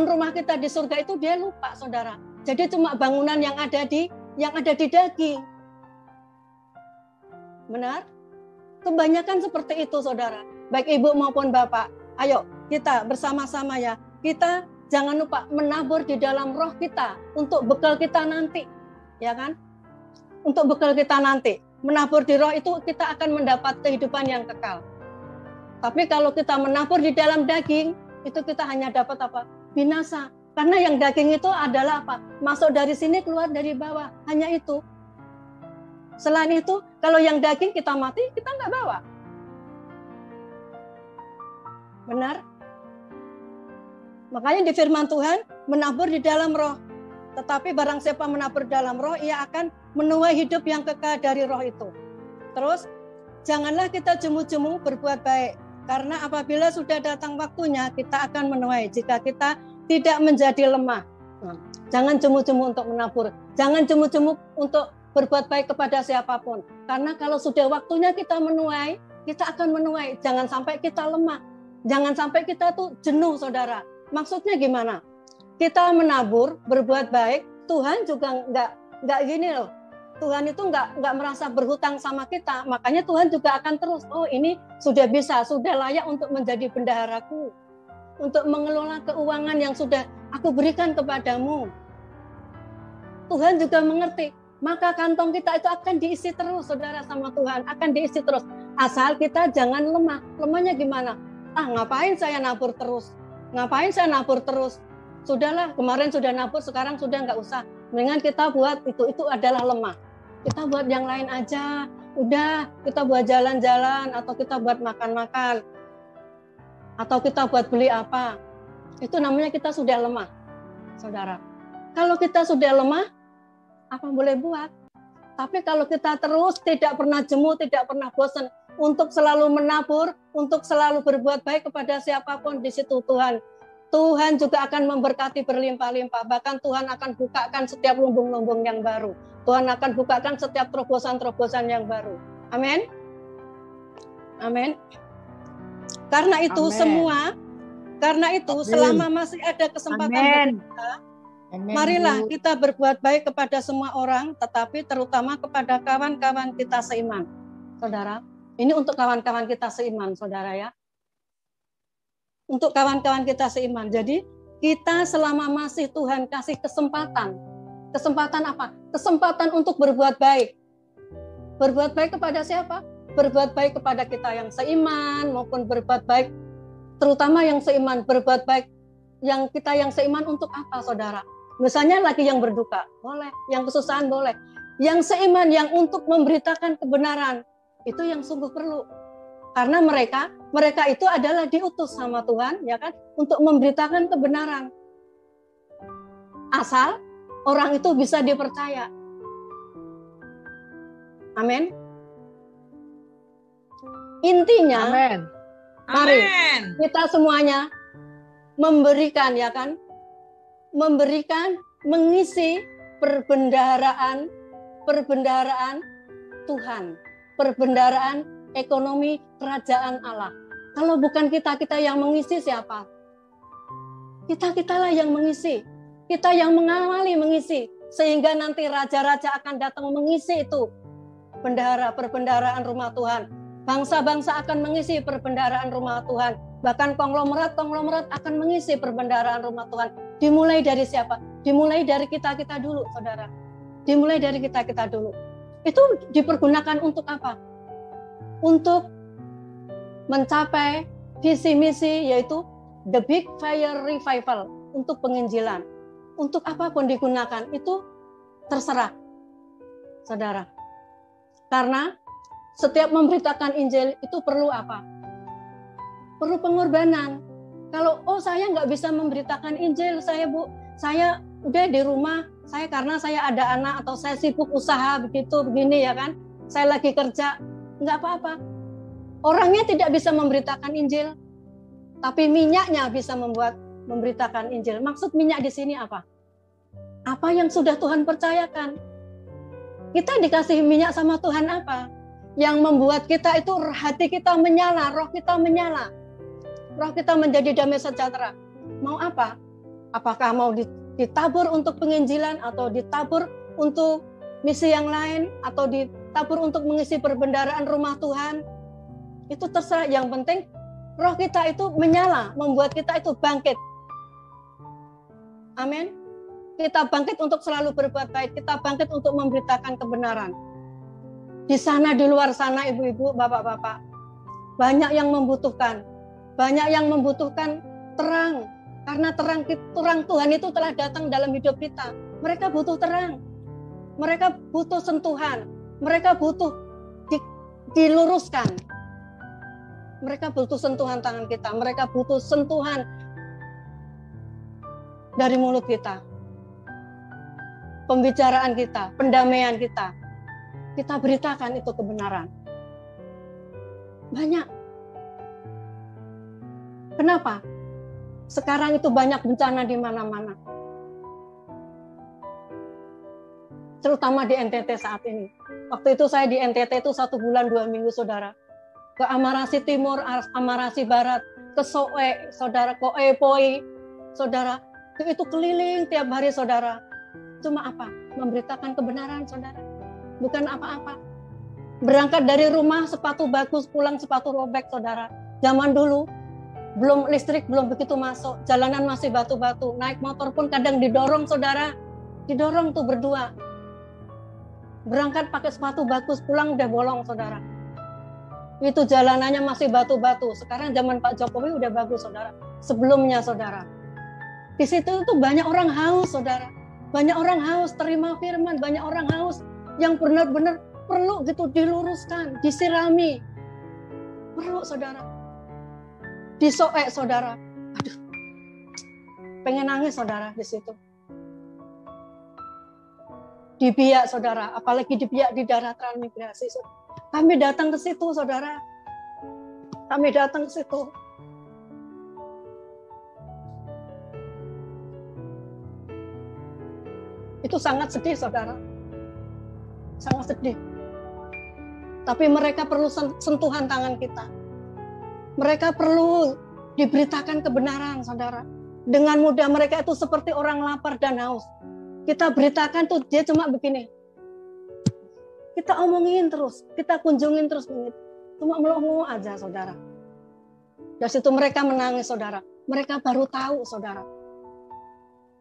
rumah kita di surga itu dia lupa, saudara. Jadi cuma bangunan yang ada di daging. Benar? Kebanyakan seperti itu, saudara. Baik ibu maupun bapak. Ayo kita bersama-sama ya. Kita jangan lupa menabur di dalam roh kita untuk bekal kita nanti. Ya kan? Untuk bekal kita nanti. Menabur di roh itu kita akan mendapat kehidupan yang kekal. Tapi kalau kita menabur di dalam daging, itu kita hanya dapat apa? Binasa. Karena yang daging itu adalah apa? Masuk dari sini, keluar dari bawah. Hanya itu. Selain itu, kalau yang daging kita mati, kita nggak bawa. Benar? Makanya di firman Tuhan, menabur di dalam roh. Tetapi barang siapa menabur dalam roh, ia akan menuai hidup yang kekal dari roh itu. Terus, janganlah kita jemu-jemu berbuat baik. Karena apabila sudah datang waktunya, kita akan menuai. Jika kita tidak menjadi lemah. Nah, jangan jemu-jemu untuk menabur. Jangan jemu-jemu untuk berbuat baik kepada siapapun. Karena kalau sudah waktunya kita menuai, kita akan menuai. Jangan sampai kita lemah. Jangan sampai kita tuh jenuh, saudara. Maksudnya gimana? Kita menabur, berbuat baik, Tuhan juga nggak gini loh. Tuhan itu nggak merasa berhutang sama kita, makanya Tuhan juga akan terus. Oh ini sudah bisa, sudah layak untuk menjadi bendaharaku, untuk mengelola keuangan yang sudah aku berikan kepadamu. Tuhan juga mengerti, maka kantong kita itu akan diisi terus, saudara, sama Tuhan, akan diisi terus. Asal kita jangan lemah. Lemahnya gimana? Ngapain saya nabur terus? Ngapain saya nabur terus? Sudahlah, kemarin sudah nabur, sekarang sudah nggak usah. Mendingan kita buat itu adalah lemah. Kita buat yang lain aja. Udah, kita buat jalan-jalan, atau kita buat makan-makan, atau kita buat beli apa. Itu namanya kita sudah lemah, saudara. Kalau kita sudah lemah, apa boleh buat? Tapi kalau kita terus tidak pernah jemu, tidak pernah bosan untuk selalu menabur, untuk selalu berbuat baik kepada siapapun, di situ Tuhan juga akan memberkati berlimpah-limpah. Bahkan Tuhan akan bukakan setiap lumbung-lumbung yang baru. Tuhan akan bukakan setiap terobosan-terobosan yang baru. Amin. Amin. Karena itu selama masih ada kesempatan bagi kita, marilah kita berbuat baik kepada semua orang, tetapi terutama kepada kawan-kawan kita seiman. Saudara, ini untuk kawan-kawan kita seiman, saudara ya. Untuk kawan-kawan kita seiman. Jadi kita selama masih Tuhan kasih kesempatan. Kesempatan apa? Kesempatan untuk berbuat baik. Berbuat baik kepada siapa? Berbuat baik kepada kita yang seiman maupun berbuat baik terutama yang seiman. Berbuat baik yang kita yang seiman untuk apa, saudara? Misalnya lagi yang berduka, boleh. Yang kesusahan, boleh. Yang seiman yang untuk memberitakan kebenaran, itu yang sungguh perlu. Karena mereka itu adalah diutus sama Tuhan, ya kan, untuk memberitakan kebenaran. Asal orang itu bisa dipercaya. Amin. Intinya, mari kita semuanya memberikan, ya kan, mengisi perbendaharaan Tuhan, perbendaharaan ekonomi kerajaan Allah. Kalau bukan kita yang mengisi, siapa? Kita-kitalah yang mengisi. Kita yang mengawali mengisi. Sehingga nanti raja-raja akan datang mengisi itu. Perbendaharaan rumah Tuhan. Bangsa-bangsa akan mengisi perbendaharaan rumah Tuhan. Bahkan konglomerat akan mengisi perbendaharaan rumah Tuhan. Dimulai dari siapa? Dimulai dari kita-kita dulu, saudara. Dimulai dari kita-kita dulu. Itu dipergunakan untuk apa? Untuk mencapai visi misi, yaitu the big fire revival, untuk penginjilan. Untuk apapun digunakan, itu terserah, saudara. Karena setiap memberitakan Injil itu perlu apa? Perlu pengorbanan. Kalau saya nggak bisa memberitakan Injil, saya udah di rumah, karena saya ada anak atau saya sibuk usaha begini ya kan, saya lagi kerja, nggak apa-apa. Orangnya tidak bisa memberitakan Injil, tapi minyaknya bisa memberitakan Injil. Maksud minyak di sini apa? Apa yang sudah Tuhan percayakan. Kita dikasih minyak sama Tuhan apa? Yang membuat kita itu hati kita menyala, roh kita menyala. Roh kita menjadi damai sejahtera. Mau apa? Apakah mau ditabur untuk penginjilan, atau ditabur untuk misi yang lain, atau ditabur untuk mengisi perbendaharaan rumah Tuhan? Itu terserah. Yang penting roh kita itu menyala, membuat kita itu bangkit. Amin. Kita bangkit untuk selalu berbuat baik. Kita bangkit untuk memberitakan kebenaran. Di sana, di luar sana, ibu-ibu, bapak-bapak, banyak yang membutuhkan. Banyak yang membutuhkan terang. Karena terang Tuhan itu telah datang dalam hidup kita. Mereka butuh terang. Mereka butuh sentuhan. Mereka butuh diluruskan. Mereka butuh sentuhan tangan kita. Mereka butuh sentuhan dari mulut kita. Pembicaraan kita, pendamaian kita. Kita beritakan itu kebenaran. Banyak. Kenapa? Sekarang itu banyak bencana di mana-mana. Terutama di NTT saat ini. Waktu itu saya di NTT itu 1 bulan 2 minggu, saudara. Ke Amarasi Timur, Amarasi Barat, ke Soe, saudara, ke Epoi, saudara. Itu keliling tiap hari, saudara. Cuma apa? Memberitakan kebenaran, saudara. Bukan apa-apa. Berangkat dari rumah sepatu bagus, pulang sepatu robek, saudara. Zaman dulu belum listrik, belum begitu masuk, jalanan masih batu-batu, naik motor pun kadang didorong, saudara. Didorong tuh berdua. Berangkat pakai sepatu bagus, pulang udah bolong, saudara. Itu jalanannya masih batu-batu. Sekarang zaman Pak Jokowi udah bagus, saudara. Sebelumnya, saudara. Di situ tuh banyak orang haus, saudara. Banyak orang haus terima firman, banyak orang haus yang benar-benar perlu gitu diluruskan, disirami. Perlu, saudara. Disoek, saudara. Aduh. Pengen nangis, saudara, di situ. Dibiak, saudara, apalagi dibiak di daerah transmigrasi. Kami datang ke situ, saudara. Kami datang ke situ. Itu sangat sedih, saudara. Sangat sedih. Tapi mereka perlu sentuhan tangan kita. Mereka perlu diberitakan kebenaran, saudara. Dengan mudah mereka itu seperti orang lapar dan haus. Kita beritakan tuh dia cuma begini. Kita omongin terus, kita kunjungin terus. Cuma melongo aja, saudara. Dari situ mereka menangis, saudara. Mereka baru tahu, saudara.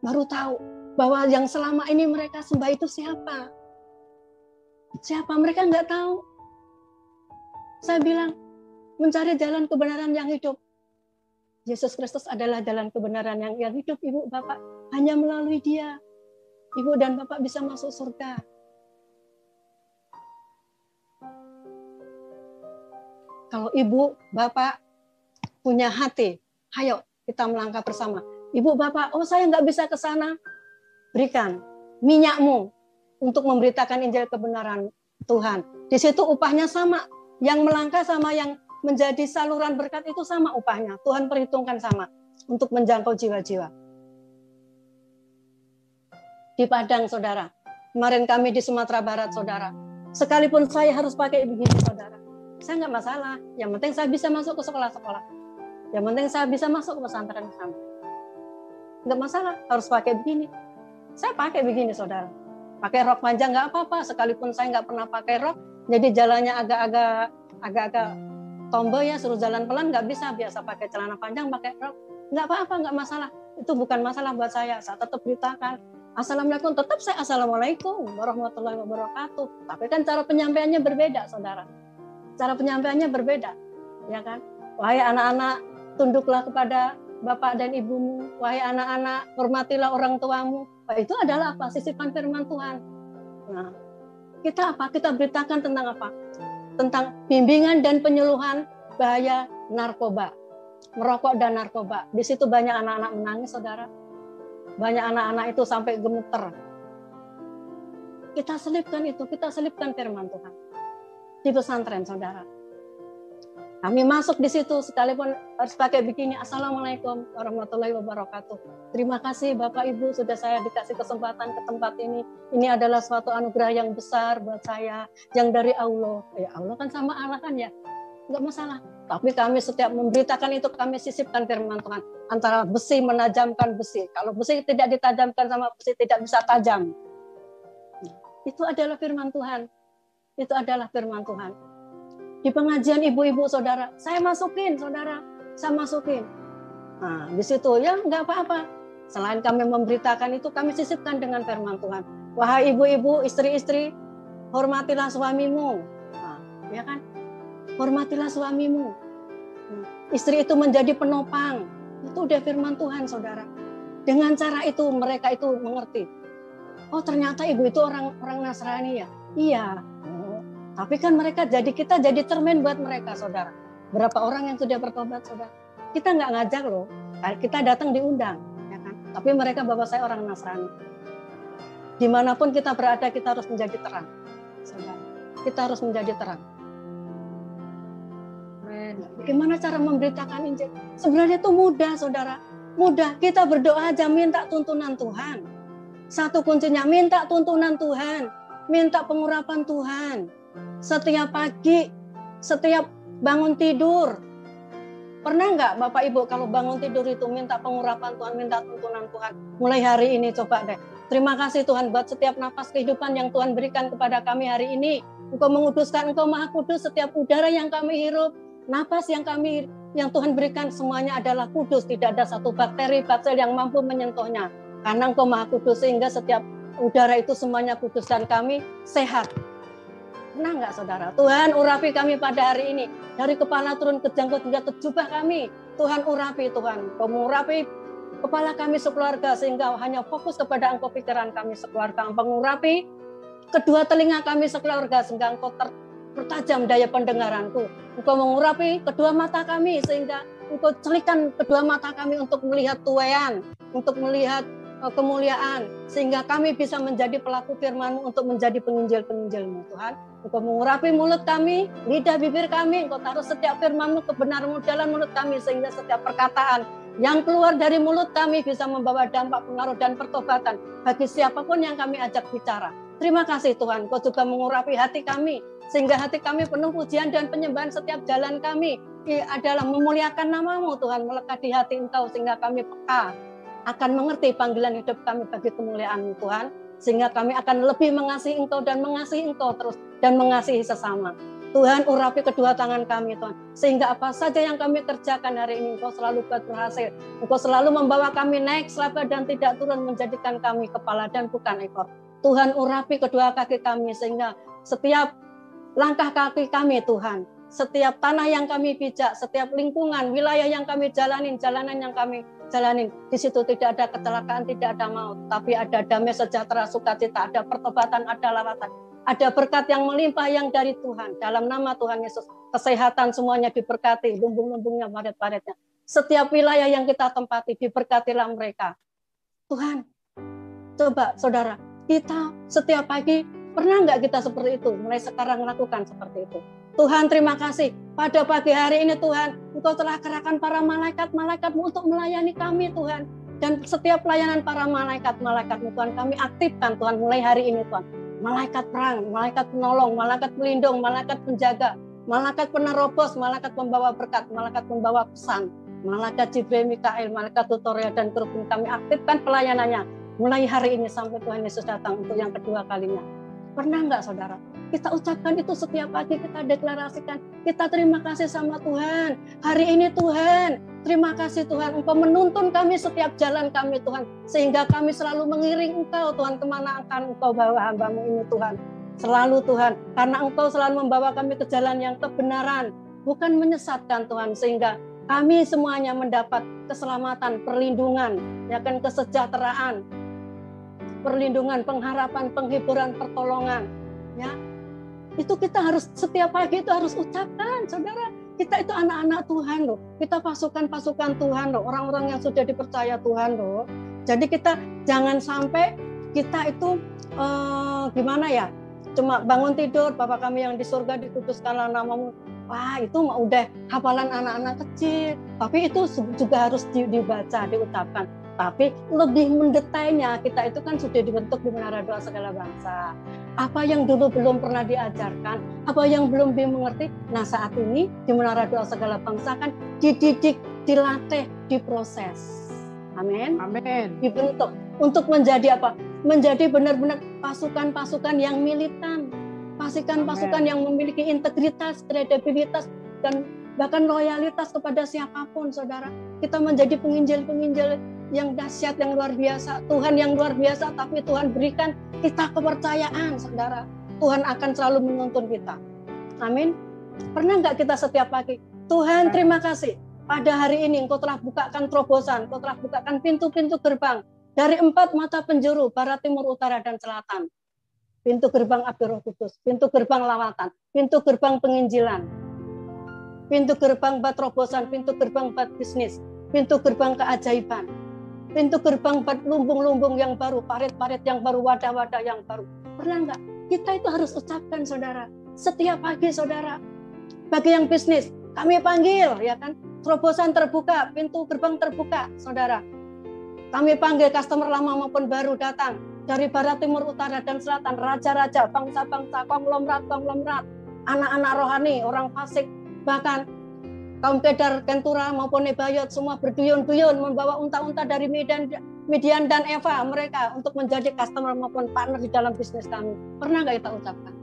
Baru tahu bahwa yang selama ini mereka sembah itu siapa. Siapa mereka nggak tahu. Saya bilang, mencari jalan kebenaran yang hidup. Yesus Kristus adalah jalan kebenaran yang hidup, Ibu, Bapak. Hanya melalui Dia, Ibu dan Bapak bisa masuk surga. Kalau Ibu, Bapak punya hati, ayo kita melangkah bersama. Ibu, Bapak, oh saya nggak bisa ke sana. Berikan minyakmu untuk memberitakan Injil kebenaran Tuhan. Di situ upahnya sama. Yang melangkah sama yang menjadi saluran berkat itu sama upahnya. Tuhan perhitungkan sama untuk menjangkau jiwa-jiwa. Di Padang, saudara. Kemarin kami di Sumatera Barat, saudara. Sekalipun saya harus pakai begini, saudara. Saya nggak masalah. Yang penting saya bisa masuk ke sekolah-sekolah. Yang penting saya bisa masuk ke pesantren-pesantren. Nggak masalah, harus pakai begini. Saya pakai begini, saudara. Pakai rok panjang nggak apa-apa. Sekalipun saya nggak pernah pakai rok, jadi jalannya agak-agak tomboy ya, suruh jalan pelan nggak bisa. Biasa pakai celana panjang, pakai rok. Nggak apa-apa, nggak masalah. Itu bukan masalah buat saya. Saya tetap beritakan. Assalamualaikum, tetap saya assalamualaikum warahmatullahi wabarakatuh. Tapi kan cara penyampaiannya berbeda, saudara. Cara penyampaiannya berbeda, ya kan? Wahai anak-anak, tunduklah kepada bapak dan ibumu. Wahai anak-anak, hormatilah orang tuamu. Nah, itu adalah apa? Sisipan firman Tuhan. Nah, kita apa? Kita beritakan tentang apa? Tentang bimbingan dan penyuluhan bahaya narkoba, merokok dan narkoba. Di situ banyak anak-anak menangis, saudara. Banyak anak-anak itu sampai gemeter. Kita selipkan itu, kita selipkan firman Tuhan di pesantren, saudara. Kami masuk di situ sekalipun harus pakai begini. Assalamualaikum warahmatullahi wabarakatuh. Terima kasih Bapak Ibu sudah saya dikasih kesempatan ke tempat ini. Ini adalah suatu anugerah yang besar buat saya, yang dari Allah. Ya Allah kan sama Allah kan ya, nggak masalah. Tapi kami setiap memberitakan itu kami sisipkan firman Tuhan. Antara besi menajamkan besi. Kalau besi tidak ditajamkan sama besi tidak bisa tajam. Itu adalah firman Tuhan. Itu adalah firman Tuhan. Di pengajian ibu-ibu saudara, saya masukin saudara, saya masukin. Nah, di situ ya nggak apa-apa. Selain kami memberitakan itu, kami sisipkan dengan firman Tuhan. Wahai ibu-ibu, istri-istri, hormatilah suamimu. Nah, ya kan? Hormatilah suamimu. Istri itu menjadi penopang. Itu udah firman Tuhan, saudara. Dengan cara itu mereka itu mengerti. Oh, ternyata ibu itu orang Nasrani ya. Iya. Tapi kan kita jadi cermin buat mereka, saudara. Berapa orang yang sudah bertobat, saudara? Kita nggak ngajak loh. Kita datang diundang, ya kan? Tapi mereka bapak saya orang Nasrani. Dimanapun kita berada, kita harus menjadi terang, saudara. Kita harus menjadi terang. Bagaimana cara memberitakan Injil? Sebenarnya itu mudah, saudara. Mudah. Kita berdoa aja, minta tuntunan Tuhan. Satu kuncinya, minta tuntunan Tuhan. Minta pengurapan Tuhan. Setiap pagi, setiap bangun tidur. Pernah nggak Bapak Ibu kalau bangun tidur itu minta pengurapan Tuhan, minta tuntunan Tuhan? Mulai hari ini coba deh. Terima kasih Tuhan buat setiap nafas kehidupan yang Tuhan berikan kepada kami hari ini. Engkau menguduskan, Engkau Maha Kudus, setiap udara yang kami hirup, nafas yang Tuhan berikan semuanya adalah kudus. Tidak ada satu bakteri yang mampu menyentuhnya. Karena Engkau Maha Kudus sehingga setiap udara itu semuanya kudus dan kami sehat. Pernah nggak saudara? Tuhan urapi kami pada hari ini. Dari kepala turun ke jangkau hingga ke jubah kami. Tuhan urapi Tuhan. Kau mengurapi kepala kami sekeluarga sehingga hanya fokus kepada Engkau pikiran kami sekeluarga. Engkau mengurapi kedua telinga kami sekeluarga sehingga Engkau pertajam daya pendengaranku. Engkau mengurapi kedua mata kami sehingga Engkau celikan kedua mata kami untuk melihat tuaian, untuk melihat kemuliaan, sehingga kami bisa menjadi pelaku firman-Mu untuk menjadi penginjil-penginjil-Mu Tuhan. Engkau mengurapi mulut kami, lidah bibir kami, Engkau taruh setiap firman-Mu, kebenaran-Mu dalam mulut kami, sehingga setiap perkataan yang keluar dari mulut kami bisa membawa dampak pengaruh dan pertobatan bagi siapapun yang kami ajak bicara. Terima kasih Tuhan, Kau juga mengurapi hati kami, sehingga hati kami penuh pujian dan penyembahan. Setiap jalan kami adalah memuliakan nama-Mu Tuhan, melekat di hati Engkau, sehingga kami peka akan mengerti panggilan hidup kami bagi kemuliaan-Mu Tuhan, sehingga kami akan lebih mengasihi Engkau dan mengasihi Engkau terus, dan mengasihi sesama. Tuhan, urapi kedua tangan kami Tuhan, sehingga apa saja yang kami kerjakan hari ini Engkau selalu buat berhasil. Engkau selalu membawa kami naik selapa dan tidak turun, menjadikan kami kepala dan bukan ekor. Tuhan, urapi kedua kaki kami, sehingga setiap langkah kaki kami Tuhan, setiap tanah yang kami pijak, setiap lingkungan, wilayah yang kami jalanin, jalanan yang kami jalanin, di situ tidak ada kecelakaan, tidak ada maut, tapi ada damai, sejahtera, sukacita, ada pertobatan, ada lawatan, ada berkat yang melimpah yang dari Tuhan. Dalam nama Tuhan Yesus, kesehatan semuanya diberkati, lumbung-lumbungnya, paret-paretnya. Setiap wilayah yang kita tempati, diberkatilah mereka. Tuhan, coba saudara, kita setiap pagi, pernah nggak kita seperti itu? Mulai sekarang lakukan seperti itu. Tuhan, terima kasih. Pada pagi hari ini Tuhan, Engkau telah kerahkan para malaikat-malaikatmu untuk melayani kami Tuhan. Dan setiap pelayanan para malaikat-malaikatmu Tuhan, kami aktifkan Tuhan mulai hari ini Tuhan. Malaikat perang, malaikat penolong, malaikat pelindung, malaikat penjaga, malaikat penerobos, malaikat pembawa berkat, malaikat pembawa pesan, malaikat Jibril, Mikael, malaikat tutorial dan kerubung, kami aktifkan pelayanannya mulai hari ini sampai Tuhan Yesus datang untuk yang kedua kalinya. Pernah nggak saudara? Kita ucapkan itu setiap pagi, kita deklarasikan, kita terima kasih sama Tuhan. Hari ini Tuhan, terima kasih Tuhan, Engkau menuntun kami setiap jalan kami Tuhan, sehingga kami selalu mengiring Engkau Tuhan, kemana akan Engkau bawa hamba-Mu ini Tuhan. Selalu Tuhan, karena Engkau selalu membawa kami ke jalan yang kebenaran, bukan menyesatkan Tuhan, sehingga kami semuanya mendapat keselamatan, perlindungan, ya kan, kesejahteraan, perlindungan, pengharapan, penghiburan, pertolongan, ya. Itu kita harus setiap pagi itu harus ucapkan, saudara. Kita itu anak-anak Tuhan loh. Kita pasukan-pasukan Tuhan loh. Orang-orang yang sudah dipercaya Tuhan loh. Jadi kita jangan sampai kita itu gimana ya? Cuma bangun tidur, Bapa kami yang di surga, dikuduskanlah namamu. Wah, itu udah hafalan anak-anak kecil. Tapi itu juga harus dibaca, diucapkan. Tapi lebih mendetailnya, kita itu kan sudah dibentuk di Menara Doa Segala Bangsa. Apa yang dulu belum pernah diajarkan, apa yang belum dimengerti, nah saat ini di Menara Doa Segala Bangsa kan dididik, dilatih, diproses. Amin. Amin. Dibentuk untuk menjadi apa? Menjadi benar-benar pasukan-pasukan yang militan, pasukan-pasukan yang memiliki integritas, kredibilitas, dan bahkan loyalitas kepada siapapun, saudara. Kita menjadi penginjil-penginjil yang dahsyat, yang luar biasa. Tuhan yang luar biasa, tapi Tuhan berikan kita kepercayaan, saudara. Tuhan akan selalu menuntun kita. Amin. Pernah nggak kita setiap pagi, Tuhan terima kasih, pada hari ini Engkau telah bukakan terobosan, Engkau telah bukakan pintu-pintu gerbang dari 4 mata penjuru, barat, timur, utara, dan selatan. Pintu gerbang api Roh Kudus, pintu gerbang lawatan, pintu gerbang penginjilan, pintu gerbang buat terobosan, pintu gerbang buat bisnis, pintu gerbang keajaiban, pintu gerbang buat lumbung-lumbung yang baru, parit-parit yang baru, wadah-wadah yang baru. Pernah nggak? Kita itu harus ucapkan, saudara. Setiap pagi, saudara. Bagi yang bisnis, kami panggil, ya kan? Terobosan terbuka, pintu gerbang terbuka, saudara. Kami panggil customer lama maupun baru datang dari barat, timur, utara, dan selatan, raja-raja, bangsa-bangsa, konglomerat, anak-anak rohani, orang fasik, bahkan kaum Kedar, Kentura maupun Nebayot, semua berduyun-duyun membawa unta-unta dari Midian dan Eva mereka untuk menjadi customer maupun partner di dalam bisnis kami. Pernah nggak kita ucapkan?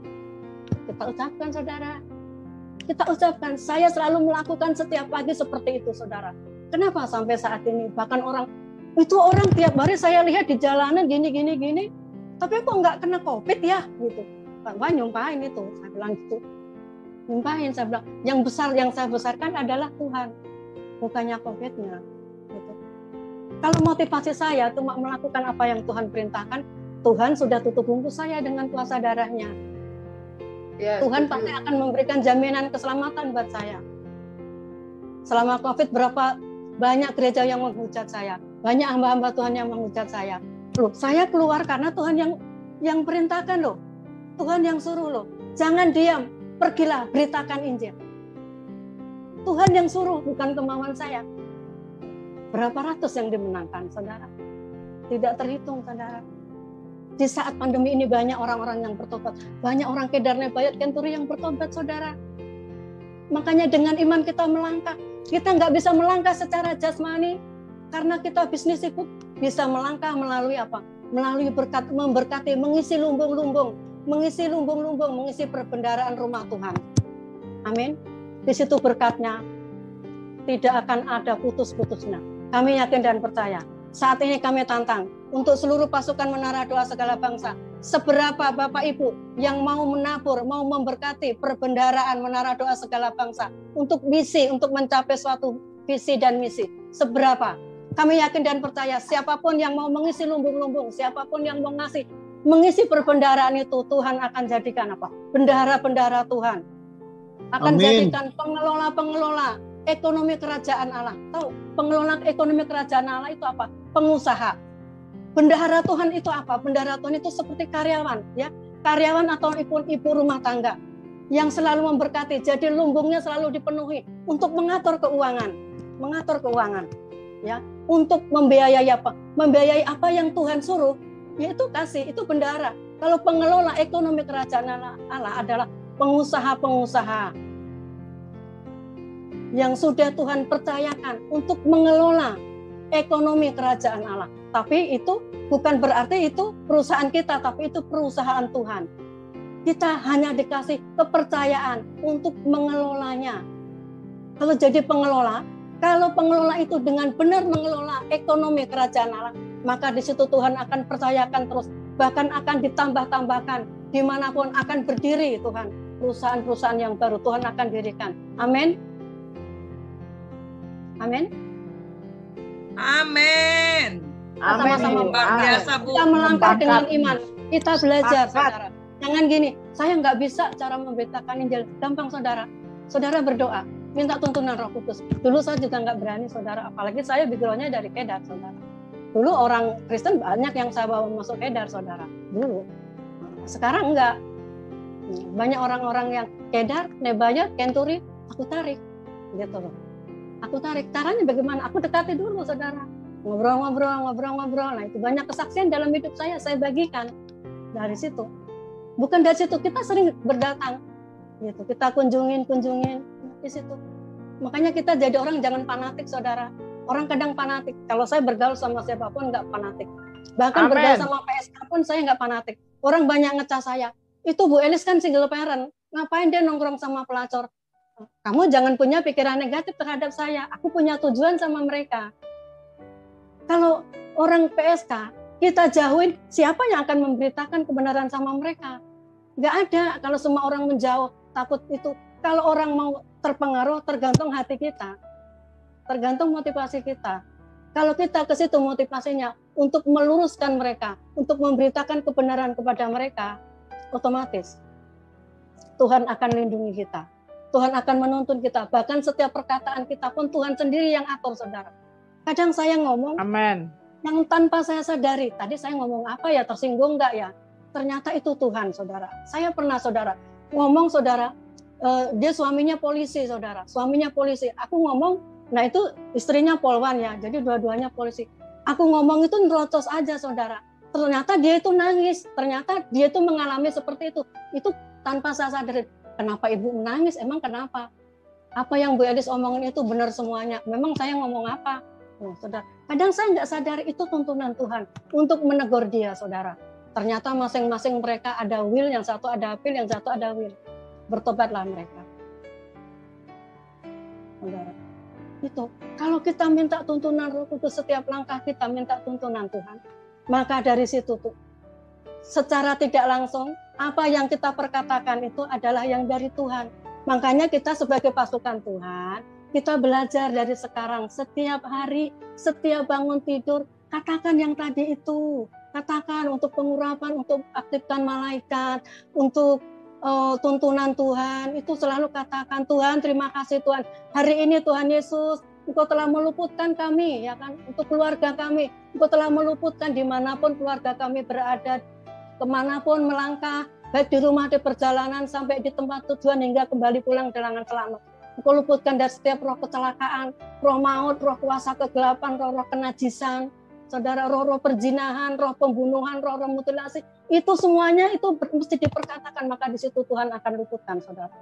Kita ucapkan, saudara. Kita ucapkan, saya selalu melakukan setiap pagi seperti itu, saudara. Kenapa sampai saat ini? Bahkan orang tiap hari saya lihat di jalanan gini, tapi kok nggak kena COVID ya? Gitu. Wah, nyumpahin itu, saya bilang gitu. Nyumpahin, saya bilang, yang saya besarkan adalah Tuhan, bukannya COVID-nya. Gitu. Kalau motivasi saya cuma melakukan apa yang Tuhan perintahkan, Tuhan sudah tutup bungkus saya dengan kuasa darahnya. Ya, Tuhan pasti akan memberikan jaminan keselamatan buat saya. Selama COVID berapa banyak gereja yang menghujat saya, banyak hamba-hamba Tuhan yang menghujat saya. Loh, saya keluar karena Tuhan yang perintahkan loh, Tuhan yang suruh loh. Jangan diam, pergilah beritakan Injil. Tuhan yang suruh, bukan kemauan saya. Berapa ratus yang dimenangkan, saudara? Tidak terhitung, saudara. Di saat pandemi ini banyak orang-orang yang bertobat, banyak orang kedar nebayat kenturi yang bertobat, saudara. Makanya dengan iman kita melangkah. Kita nggak bisa melangkah secara jasmani karena kita bisnis itu bisa melangkah melalui apa? Melalui berkat, memberkati, mengisi lumbung-lumbung, mengisi perbendaharaan rumah Tuhan. Amin. Di situ berkatnya tidak akan ada putus-putusnya. Kami yakin dan percaya. Saat ini kami tantang untuk seluruh pasukan Menara Doa Segala Bangsa. Seberapa Bapak Ibu yang mau menabur, mau memberkati perbendaharaan Menara Doa Segala Bangsa untuk misi, untuk mencapai suatu visi dan misi. Seberapa? Kami yakin dan percaya siapapun yang mau mengisi lumbung-lumbung, siapapun yang mau mengisi perbendaharaan itu, Tuhan akan jadikan apa? Bendahara-bendahara Tuhan. Akan jadikan pengelola-pengelola ekonomi kerajaan Allah. Tahu, pengelola ekonomi kerajaan Allah itu apa? Pengusaha. Bendahara Tuhan itu apa? Bendahara Tuhan itu seperti karyawan, ya. Karyawan atau ibu rumah tangga yang selalu memberkati. Jadi lumbungnya selalu dipenuhi untuk mengatur keuangan, ya. Untuk membiayai apa? Membiayai apa yang Tuhan suruh, yaitu kasih, itu bendahara. Kalau pengelola ekonomi kerajaan Allah adalah pengusaha-pengusaha yang sudah Tuhan percayakan untuk mengelola ekonomi kerajaan Allah. Tapi itu bukan berarti itu perusahaan kita, tapi itu perusahaan Tuhan. Kita hanya dikasih kepercayaan untuk mengelolanya. Kalau jadi pengelola, kalau pengelola itu dengan benar mengelola ekonomi kerajaan Allah, maka di situ Tuhan akan percayakan terus, bahkan akan ditambah-tambahkan, dimanapun akan berdiri Tuhan. Perusahaan-perusahaan yang baru Tuhan akan dirikan. Amin. Amin. Amin. Sama-sama Luar biasa, Bu. Kita melangkah dengan iman. Kita belajar, saudara. Jangan gini, saya nggak bisa cara memberitakan Injil. Gampang, saudara. Saudara berdoa, minta tuntunan Roh Kudus. Dulu saya juga nggak berani, saudara. Apalagi saya background-nya dari Kedar, saudara. Dulu orang Kristen banyak yang saya bawa masuk Kedar, saudara. Dulu. Sekarang enggak. Banyak orang-orang yang Kedar, nebayat, kenturi, aku tarik. Gitu loh. Aku tarik. Caranya bagaimana? Aku dekati dulu, saudara. Ngobrol. Nah, itu banyak kesaksian dalam hidup saya bagikan dari situ. Bukan dari situ, kita sering berdatang. Gitu. Kita kunjungin di situ. Makanya kita jadi orang jangan fanatik, saudara. Orang kadang fanatik. Kalau saya bergaul sama siapapun nggak fanatik. Bahkan bergaul sama PSK pun saya nggak fanatik. Orang banyak ngecas saya. Itu Bu Elis kan single parent. Ngapain dia nongkrong sama pelacur? Kamu jangan punya pikiran negatif terhadap saya. Aku punya tujuan sama mereka. Kalau orang PSK, kita jauhin, siapa yang akan memberitakan kebenaran sama mereka? Nggak ada. Kalau semua orang menjauh, takut itu. Kalau orang mau terpengaruh, tergantung hati kita. Tergantung motivasi kita. Kalau kita ke situ motivasinya untuk meluruskan mereka, untuk memberitakan kebenaran kepada mereka, otomatis Tuhan akan lindungi kita. Tuhan akan menuntun kita. Bahkan setiap perkataan kita pun Tuhan sendiri yang atur, saudara. Kadang saya ngomong, yang tanpa saya sadari, tadi saya ngomong apa ya, tersinggung nggak ya? Ternyata itu Tuhan, saudara. Saya pernah, saudara, ngomong, saudara, dia suaminya polisi, saudara. Suaminya polisi. Aku ngomong, nah itu istrinya polwan ya, jadi dua-duanya polisi. Aku ngomong itu nerocos aja, saudara. Ternyata dia itu nangis. Ternyata dia itu mengalami seperti itu. Itu tanpa saya sadari. Kenapa ibu menangis? Emang kenapa? Apa yang Bu Elis omongin itu benar semuanya. Memang saya ngomong apa? Oh, saudara. Kadang saya nggak sadar itu tuntunan Tuhan untuk menegur dia, saudara. Ternyata masing-masing mereka ada will, yang satu ada appeal, yang satu ada will. Bertobatlah mereka. Saudara. Itu. Kalau kita minta tuntunan Roh Kudus setiap langkah kita minta tuntunan Tuhan, maka dari situ tuh secara tidak langsung apa yang kita perkatakan itu adalah yang dari Tuhan. Makanya kita sebagai pasukan Tuhan, kita belajar dari sekarang, setiap hari, setiap bangun tidur, katakan yang tadi itu. Katakan untuk pengurapan, untuk aktifkan malaikat, untuk tuntunan Tuhan, itu selalu katakan, Tuhan terima kasih Tuhan. Hari ini Tuhan Yesus, Engkau telah meluputkan kami, ya kan, untuk keluarga kami. Engkau telah meluputkan dimanapun keluarga kami berada, kemanapun melangkah, baik di rumah, di perjalanan, sampai di tempat tujuan, hingga kembali pulang dengan selamat. Engkau luputkan dari setiap roh kecelakaan, roh maut, roh kuasa kegelapan, roh-roh kenajisan, saudara, roh-roh perzinahan, roh pembunuhan, roh-roh mutilasi, itu semuanya itu mesti diperkatakan, maka di situ Tuhan akan luputkan, saudara.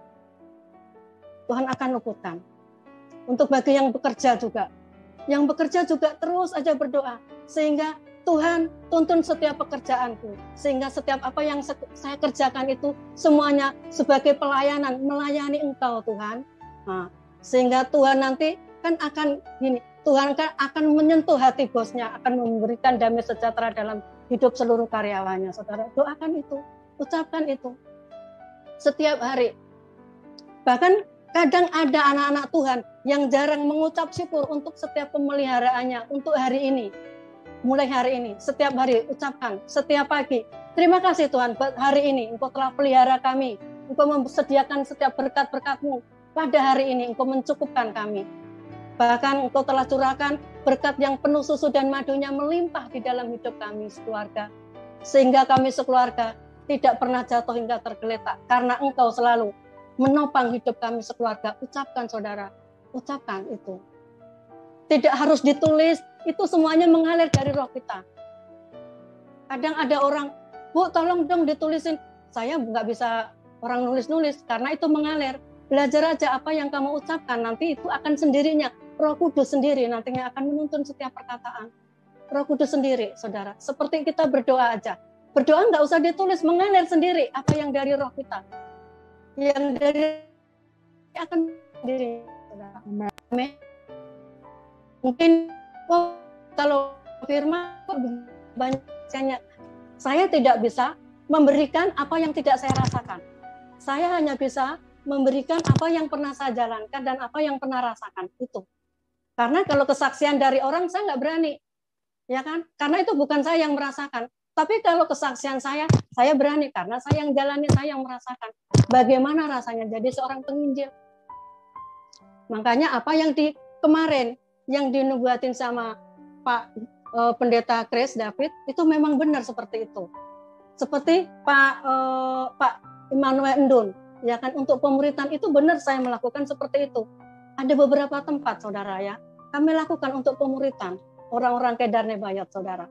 Tuhan akan luputkan. Untuk bagi yang bekerja juga, terus aja berdoa, sehingga Tuhan tuntun setiap pekerjaanku, sehingga setiap apa yang saya kerjakan itu semuanya sebagai pelayanan, melayani Engkau Tuhan. Nah, sehingga Tuhan nanti kan akan gini, Tuhan kan akan menyentuh hati bosnya, akan memberikan damai sejahtera dalam hidup seluruh karyawannya. Saudara, doakan itu, ucapkan itu setiap hari. Bahkan kadang ada anak-anak Tuhan yang jarang mengucap syukur untuk setiap pemeliharaannya untuk hari ini. Mulai hari ini, setiap hari ucapkan, setiap pagi. Terima kasih Tuhan, hari ini Engkau telah pelihara kami. Engkau memsediakan setiap berkat-berkat-Mu. Pada hari ini Engkau mencukupkan kami. Bahkan Engkau telah curahkan berkat yang penuh susu dan madunya melimpah di dalam hidup kami sekeluarga. Sehingga kami sekeluarga tidak pernah jatuh hingga tergeletak. Karena Engkau selalu menopang hidup kami sekeluarga. Ucapkan saudara, ucapkan itu. Tidak harus ditulis, itu semuanya mengalir dari roh kita. Kadang ada orang, Bu tolong dong ditulisin. Saya nggak bisa orang nulis-nulis, karena itu mengalir. Belajar aja apa yang kamu ucapkan, nanti itu akan sendirinya. Roh Kudus sendiri nantinya akan menuntun setiap perkataan. Roh Kudus sendiri, saudara. Seperti kita berdoa aja. Berdoa nggak usah ditulis, mengalir sendiri apa yang dari roh kita. Yang dari akan sendiri, saudara. Amin. Mungkin kalau firman banyaknya, saya tidak bisa memberikan apa yang tidak saya rasakan. Saya hanya bisa memberikan apa yang pernah saya jalankan dan apa yang pernah rasakan itu. Karena kalau kesaksian dari orang saya nggak berani, ya kan? Karena itu bukan saya yang merasakan. Tapi kalau kesaksian saya berani karena saya yang jalani, saya yang merasakan. Bagaimana rasanya jadi seorang penginjil? Makanya apa yang di kemarin yang dinubuatin sama Pak Pendeta Chris David itu memang benar seperti itu. Seperti Pak Immanuel Endun, ya kan, untuk pemuritan itu benar saya melakukan seperti itu. Ada beberapa tempat saudara ya, kami lakukan untuk pemuritan orang-orang Kedar Nebayot saudara.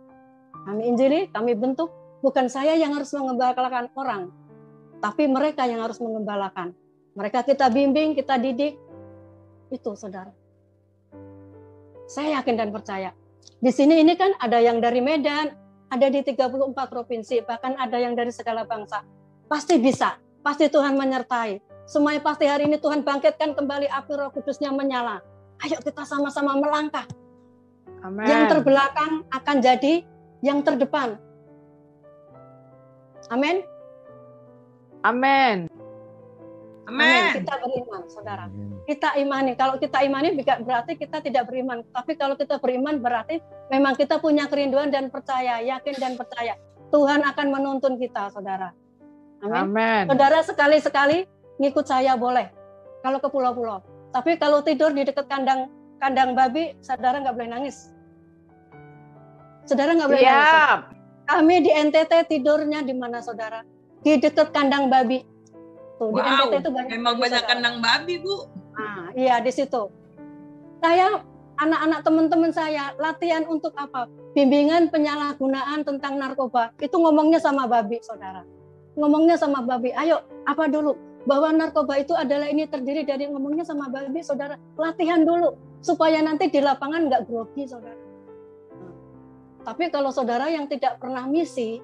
Kami injili, kami bentuk, bukan saya yang harus mengembalakan orang, tapi mereka yang harus mengembalakan. Mereka kita bimbing, kita didik, itu saudara. Saya yakin dan percaya. Di sini ini kan ada yang dari Medan, ada di 34 provinsi, bahkan ada yang dari segala bangsa. Pasti bisa, pasti Tuhan menyertai. Semuanya pasti hari ini Tuhan bangkitkan kembali api Roh Kudusnya menyala. Ayo kita sama-sama melangkah. Amen. Yang terbelakang akan jadi yang terdepan. Amin. Amin. Amin. Kita beriman, saudara. Kita imani. Kalau kita imani berarti kita tidak beriman. Tapi kalau kita beriman berarti memang kita punya kerinduan dan percaya, yakin dan percaya. Tuhan akan menuntun kita, saudara. Amin. Amen. Saudara sekali-sekali ngikut saya boleh. Kalau ke pulau-pulau. Tapi kalau tidur di dekat kandang babi, saudara nggak boleh nangis. Saudara nggak boleh nangis. Kami di NTT tidurnya di mana, saudara? Di dekat kandang babi. Tuh, di NTT itu memang banyak kandang babi, Bu. Nah, iya di situ. Saya, anak-anak teman-teman saya latihan untuk apa? Bimbingan penyalahgunaan tentang narkoba. Itu ngomongnya sama babi, saudara. Ngomongnya sama babi. Ayo, apa dulu? Bahwa narkoba itu adalah ini terdiri dari ngomongnya sama babi, saudara. Latihan dulu supaya nanti di lapangan nggak grogi, saudara. Nah, tapi kalau saudara yang tidak pernah misi,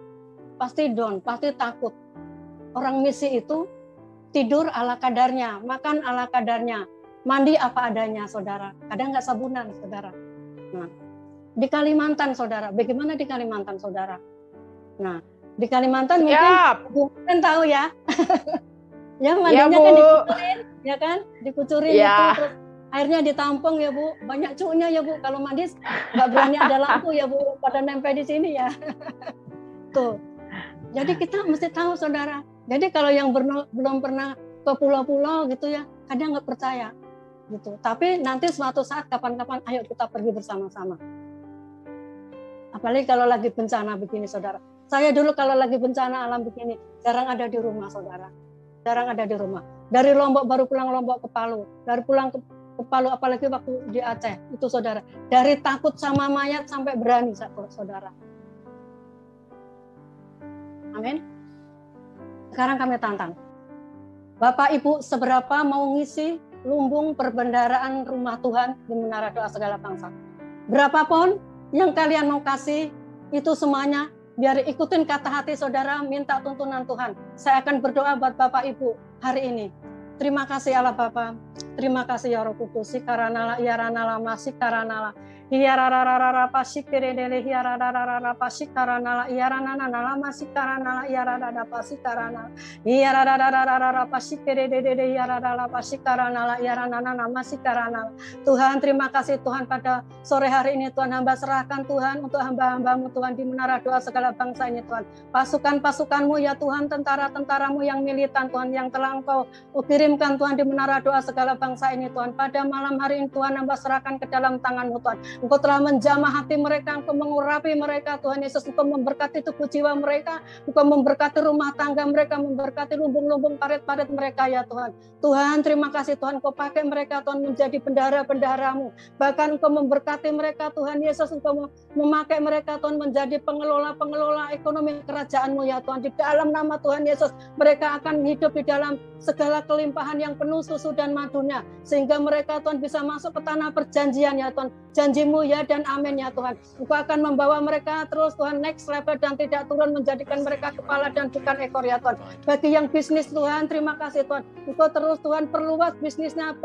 pasti down, pasti takut. Orang misi itu tidur ala kadarnya, makan ala kadarnya, mandi apa adanya, saudara. Kadang nggak sabunan, saudara. Nah, di Kalimantan, saudara. Bagaimana di Kalimantan, saudara? Nah, di Kalimantan mungkin tahu ya. Ya, mandinya kan dikucurin, ya kan? Dikucurin itu, terus airnya ditampung ya, Bu. Banyak cuknya ya, Bu. Kalau mandi nggak berani ada lampu ya, Bu. Pada nempel di sini ya. Tuh. Jadi kita mesti tahu, saudara. Jadi kalau yang belum pernah ke pulau-pulau gitu ya, kadang nggak percaya gitu. Tapi nanti suatu saat kapan-kapan, ayo kita pergi bersama-sama. Apalagi kalau lagi bencana begini, saudara. Saya dulu kalau lagi bencana alam begini, jarang ada di rumah, saudara. Jarang ada di rumah. Dari Lombok baru pulang Lombok ke Palu. Dari pulang ke ke Palu, apalagi waktu di Aceh itu saudara, dari takut sama mayat sampai berani saudara. Amin. Sekarang kami tantang Bapak Ibu, seberapa mau ngisi lumbung perbendaharaan rumah Tuhan di Menara Doa Segala Bangsa? Berapapun yang kalian mau kasih, itu semuanya biar ikutin kata hati saudara, minta tuntunan Tuhan. Saya akan berdoa buat Bapak Ibu hari ini. Terima kasih Allah Bapa, terima kasih ya Roh Kudus. Sikarana ya ranala masikarana hiarararara pasikirele hiarararara pasikarana hiaranana masikarana hiarararara pasikarana hiarararara pasikirele hiarararara pasikarana hiaranana masikarana. Tuhan, terima kasih Tuhan, pada sore hari ini Tuhan, hamba serahkan Tuhan untuk hamba-hambamu Tuhan di Menara Doa Segala Bangsa ini Tuhan. Pasukan-pasukanmu ya Tuhan, tentara-tentaramu yang militan Tuhan, yang telah Engkau kirimkan Tuhan di Menara Doa Segala Bangsa ini Tuhan. Pada malam hari ini Tuhan, hamba serahkan ke dalam tangan-Mu Tuhan. Engkau telah menjamah hati mereka, Engkau mengurapi mereka Tuhan Yesus, Engkau memberkati tubuh jiwa mereka, Engkau memberkati rumah tangga mereka, memberkati lumbung-lumbung parit-parit mereka ya Tuhan. Tuhan, terima kasih Tuhan, Engkau pakai mereka Tuhan menjadi bendahara-bendahara-Mu. Bahkan Engkau memberkati mereka Tuhan Yesus, Engkau memakai mereka Tuhan menjadi pengelola-pengelola ekonomi kerajaan-Mu ya Tuhan. Di dalam nama Tuhan Yesus, mereka akan hidup di dalam segala kelimpahan yang penuh susu dan madunya, sehingga mereka Tuhan bisa masuk ke tanah perjanjian ya Tuhan. Janji-Mu ya dan amin ya Tuhan. Engkau akan membawa mereka terus Tuhan next level dan tidak turun, menjadikan mereka kepala dan bukan ekor ya Tuhan. Bagi yang bisnis Tuhan, terima kasih Tuhan. Engkau terus Tuhan perluas bisnisnya,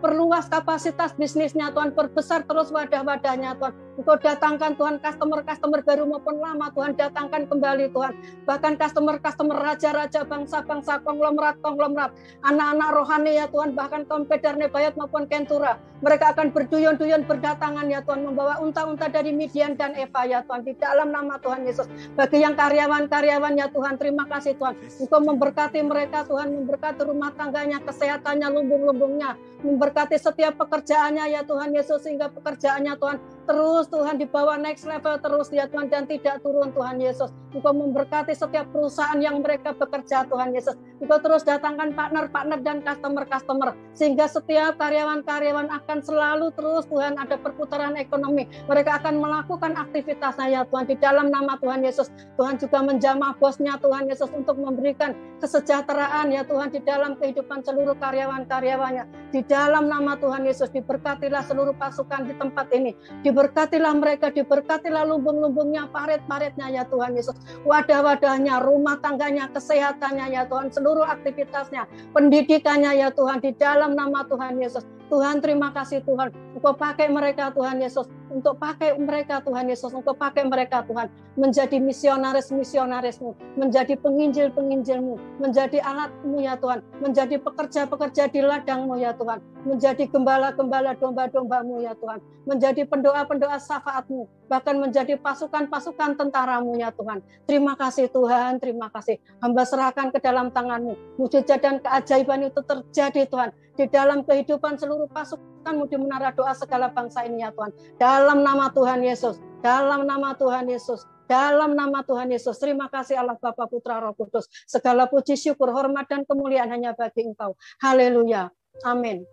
perluas kapasitas bisnisnya Tuhan, perbesar terus wadah-wadahnya Tuhan. Engkau datangkan Tuhan customer-customer baru maupun lama Tuhan, datangkan kembali Tuhan. Bahkan customer-customer raja-raja, bangsa-bangsa, konglomerat-konglomerat, anak-anak rohani ya Tuhan, bahkan kaum Kedar Nebayot maupun Kentura. Mereka akan berduyun-duyun berdatangan ya Tuhan, membawa unta-unta dari Midian dan Eva ya Tuhan, di dalam nama Tuhan Yesus. Bagi yang karyawan-karyawan ya Tuhan, terima kasih Tuhan. Engkau memberkati mereka Tuhan, memberkati rumah tangganya, kesehatannya, lumbung-lumbungnya, memberkati setiap pekerjaannya ya Tuhan Yesus, sehingga pekerjaannya Tuhan terus Tuhan dibawa next level terus ya Tuhan, dan tidak turun Tuhan Yesus. Engkau memberkati setiap perusahaan yang mereka bekerja Tuhan Yesus. Engkau terus datangkan partner-partner dan customer-customer, sehingga setiap karyawan-karyawan akan selalu terus Tuhan ada perputaran ekonomi. Mereka akan melakukan aktivitasnya ya Tuhan, di dalam nama Tuhan Yesus. Tuhan juga menjamah bosnya Tuhan Yesus untuk memberikan kesejahteraan ya Tuhan di dalam kehidupan seluruh karyawan-karyawannya. Di dalam nama Tuhan Yesus, diberkatilah seluruh pasukan di tempat ini. Diberkatilah mereka, diberkatilah lumbung-lumbungnya, parit-paritnya ya Tuhan Yesus, wadah-wadahnya, rumah tangganya, kesehatannya ya Tuhan, seluruh aktivitasnya, pendidikannya ya Tuhan, di dalam nama Tuhan Yesus. Tuhan, terima kasih Tuhan, Engkau pakai mereka Tuhan Yesus, untuk pakai mereka Tuhan Yesus, Engkau pakai mereka Tuhan, menjadi misionaris-misionaris-Mu, menjadi penginjil-penginjil-Mu, menjadi alat-Mu ya Tuhan, menjadi pekerja-pekerja di ladang-Mu ya Tuhan, menjadi gembala-gembala domba-domba-Mu ya Tuhan, menjadi pendoa-pendoa syafaat-Mu, bahkan menjadi pasukan-pasukan tentara-Mu ya Tuhan. Terima kasih Tuhan, terima kasih. Hamba serahkan ke dalam tangan-Mu, mujizat dan keajaiban itu terjadi Tuhan, di dalam kehidupan seluruh pasukan-Mu di Menara Doa Segala Bangsa ini ya Tuhan. Dalam nama Tuhan Yesus, dalam nama Tuhan Yesus, dalam nama Tuhan Yesus. Terima kasih Allah Bapa, Putra, Roh Kudus. Segala puji, syukur, hormat dan kemuliaan hanya bagi Engkau. Haleluya. Amin.